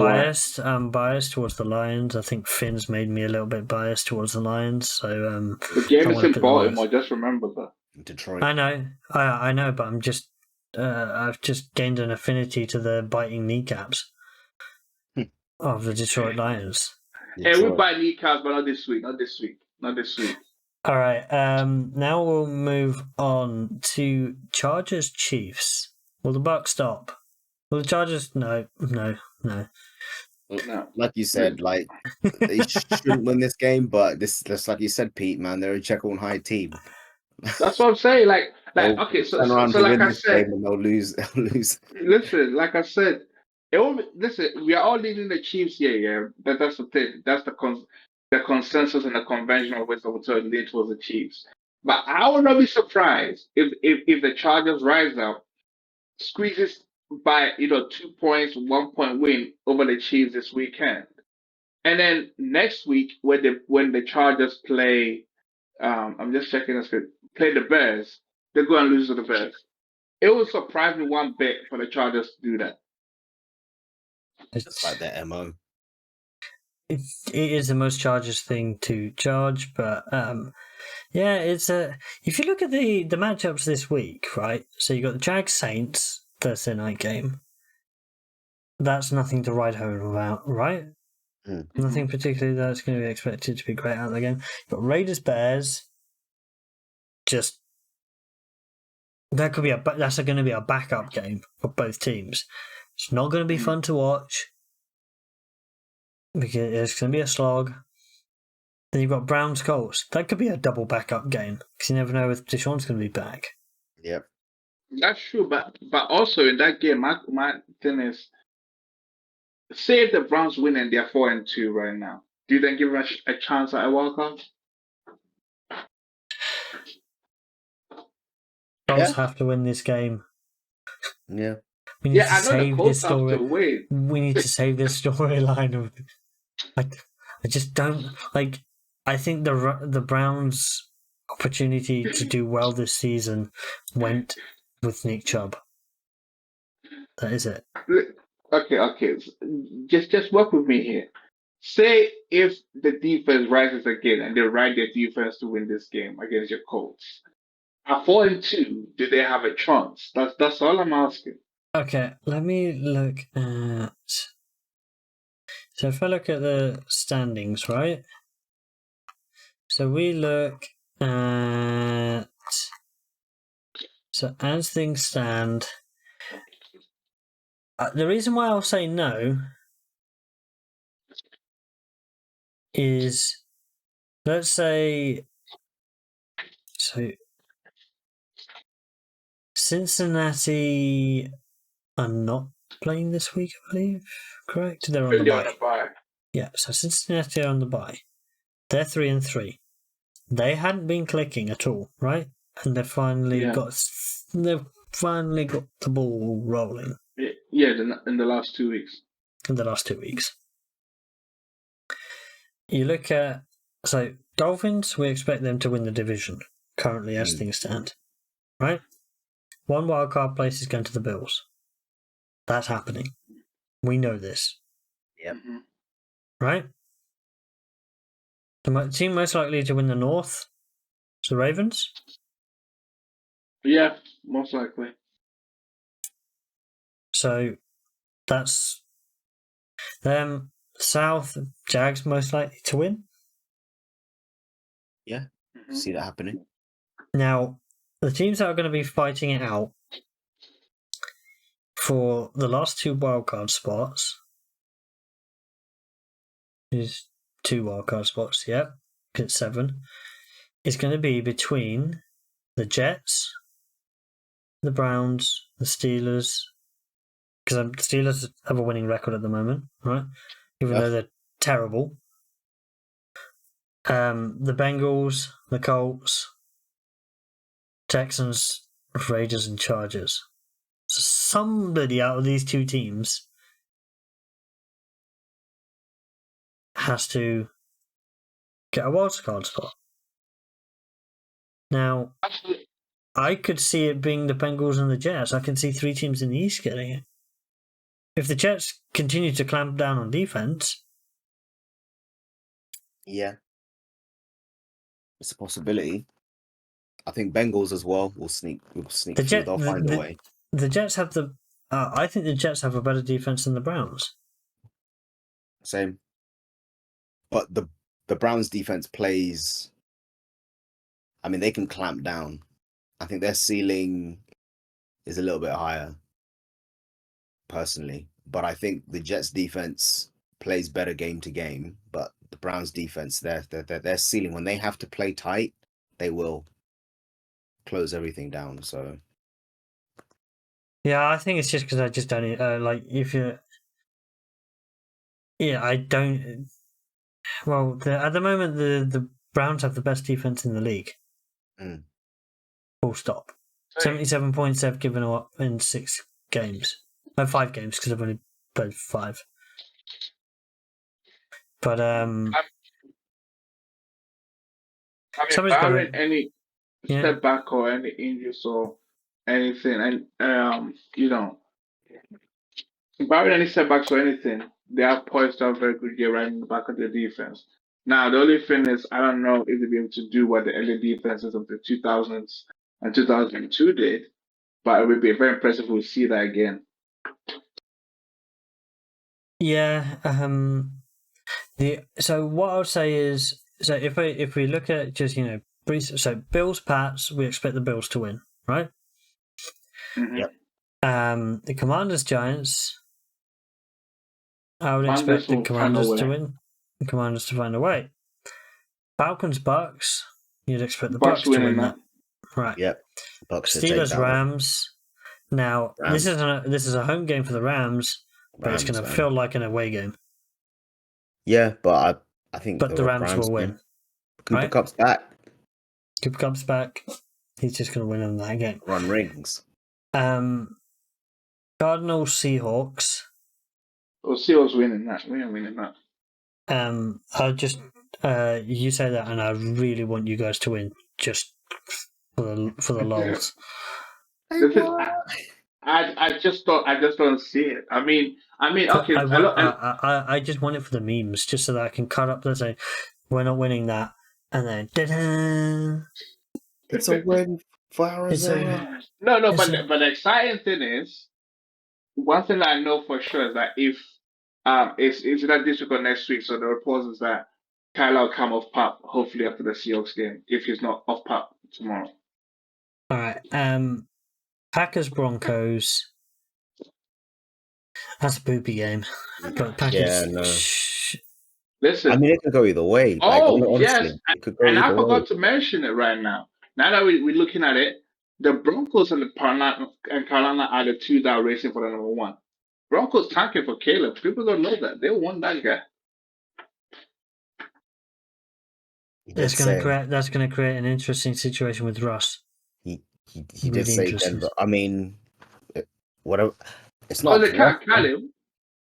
I'm biased towards the Lions. I think Finn's made me a little bit biased towards the Lions. So the game is in Baltimore. Just remember that. Detroit. I know, but I'm just I've just gained an affinity to the biting kneecaps of the Detroit Lions. Hey, we bite kneecaps, but not this week. All right. Now we'll move on to Chargers Chiefs. Will the Bucs stop? Will the Chargers? No. Like you said, like they shouldn't win this game, but this like you said, Pete, man, they're a Jekyll and Hyde team. That's what I'm saying. Like okay, so like I said, and they'll lose. Listen, like I said, we are all leading the Chiefs here. Yeah, that's the thing. That's the consensus and the conventional wisdom to lean towards the Chiefs. But I would not be surprised if the Chargers rise up, squeezes by 2 points, 1 point win over the Chiefs this weekend, and then next week when the Chargers play, I'm just checking this. Play the Bears, they're going to lose to the Bears. It would surprise me one bit for the Chargers to do that. It's like their MO. It is the most Chargers thing to charge, but it's if you look at the matchups this week, right? So you got the Jags Saints Thursday night game. That's nothing to write home about, right? Nothing particularly that's going to be expected to be great out of the game. You've got Raiders Bears. Just that's going to be a backup game for both teams. It's not going to be fun to watch because it's going to be a slog. Then you've got Browns Colts. That could be a double backup game because you never know if Deshaun's going to be back. Yep, that's true. But also in that game, my thing is, say if the Browns win and they're 4-2 right now, do you then give them a chance at a wild card? Colts have to win this game. Yeah. We need to save this story. We need to save this storyline of. I just don't like. I think the Browns' opportunity to do well this season went with Nick Chubb. That is it. Okay. Just work with me here. Say if the defense rises again and they ride their defense to win this game against your Colts. At 4-2, do they have a chance? That's all I'm asking. Okay, let me look at. So if I look at the standings, right? So we look at. So as things stand, the reason why I'll say no is, let's say, so. Cincinnati are not playing this week, I believe. Correct? They're on the bye. Yeah, so Cincinnati are on the bye. They're 3-3. They hadn't been clicking at all, right? And they've finally got the ball rolling. Yeah, in the last 2 weeks. You look at Dolphins. We expect them to win the division currently as things stand, right? 1 wildcard place is going to the Bills. That's happening. We know this. Yep. Right? The team most likely to win the North is the Ravens. Yeah, most likely. So that's them. South, Jags most likely to win. Yeah, see that happening. Now, the teams that are going to be fighting it out for the last 2 wildcard spots is 2 wildcard spots, yep, it's 7. It's going to be between the Jets, the Browns, the Steelers, because the Steelers have a winning record at the moment, right? Even though they're terrible. The Bengals, the Colts, Texans, Raiders, and Chargers. So somebody out of these 2 teams has to get a wildcard spot. Now, I could see it being the Bengals and the Jets. I can see 3 teams in the East getting it. If the Jets continue to clamp down on defense, Yeah, it's a possibility. I think Bengals as well will sneak through. They'll find a way. The Jets have the. I think the Jets have a better defense than the Browns. Same. But the Browns defense plays. I mean, they can clamp down. I think their ceiling is a little bit higher, personally. But I think the Jets defense plays better game to game. But the Browns defense, their ceiling, when they have to play tight, they will close everything down. So yeah, I think it's just because I just don't like if you. Yeah, I don't. Well, at the moment, the Browns have the best defense in the league. Full stop. 77 points they've given up in 6 games. No, 5 games because they've only played 5. But barring any setback or any injuries or anything, and barring any setbacks or anything, they are poised to have a very good year right in the back of their defense. Now, the only thing is, I don't know if they'll be able to do what the early defenses of the 2000s and 2002 did, but it would be very impressive if we see that again. yeah. So what I would say is, so if we look at just so Bills Pats, we expect the Bills to win, right? Mm-hmm. Yep. The Commanders Giants, I would expect the Commanders to win. The Commanders to find a way. Falcons Bucks, you'd expect the Bucks to win that. Right. Yep. Bucks Steelers Rams. Now Rams. This is a home game for the Rams, but it's going to feel like an away game. Yeah, but I think the Rams will win. Cooper Kupp's back. Cooper Kupp's back. He's just going to win in that game. Run rings. Cardinals Seahawks. Well, Seahawks winning that. We are winning that. I just you say that, and I really want you guys to win, just for the lulz. I just don't see it. I mean, okay. I just want it for the memes, just so that I can cut up and say we're not winning that, and then ta-da! It's a win for Arizona. But the exciting thing is, one thing I know for sure is that if it's not this week or next week, so the report is that Kyler will come off PUP hopefully after the Seahawks game, if he's not off PUP tomorrow. All right. Packers Broncos. That's a poopy game. But Packers. Yeah, no. Listen, I mean, it could go either way. Yes, and I forgot to mention it right now. Now that we're looking at it, the Broncos and Carolina are the 2 that are racing for the number 1. Broncos tanking for Caleb. People don't know that. They want that guy. That's going to create an interesting situation with Russ. He did say Denver. I mean, whatever. It's not. Oh, they can't call him.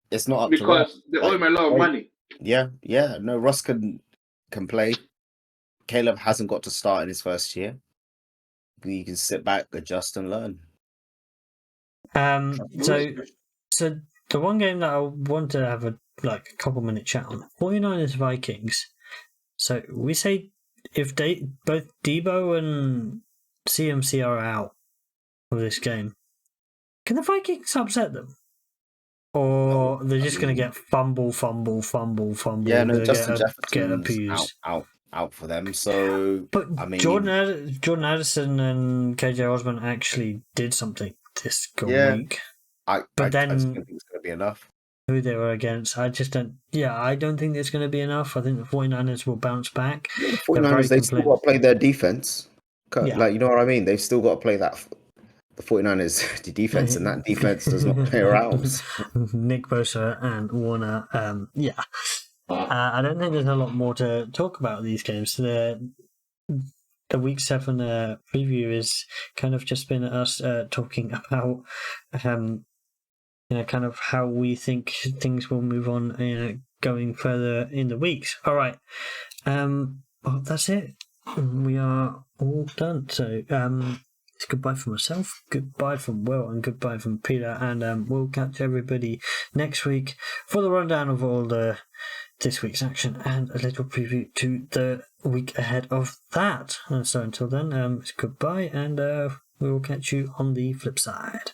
It's not up because they owe him a lot of money. Yeah. No, Russ can play. Caleb hasn't got to start in his first year. You can sit back, adjust, and learn. So the one game that I want to have a couple-minute chat on, 49ers Vikings. So we say if both Debo and CMC are out of this game, can the Vikings upset them? Or they're just going to get fumble. Yeah, no, Justin Jefferson's abused. out. out for them. So, But I mean, Jordan Addison and KJ Osborne actually did something this yeah, week. I But just don't then think it's going to be enough. who they were against, I just don't. Yeah, I don't think there's going to be enough. I think the 49ers will bounce back. Yeah, the They're 49ers, very they still complete. got to play their defense. Yeah. Like, you know what I mean? They've still got to play that. The 49ers defense, and that defense does not play around. Nick Bosa and Warner. Yeah. I don't think there's a lot more to talk about these games. The Week 7 preview is kind of just been us talking about kind of how we think things will move on going further in the weeks. All right. Well, that's it. We are all done. So it's goodbye from myself, goodbye from Will, and goodbye from Peter. And we'll catch everybody next week for the rundown of all this week's action and a little preview to the week ahead of that. And so until then, it's goodbye, and we will catch you on the flip side.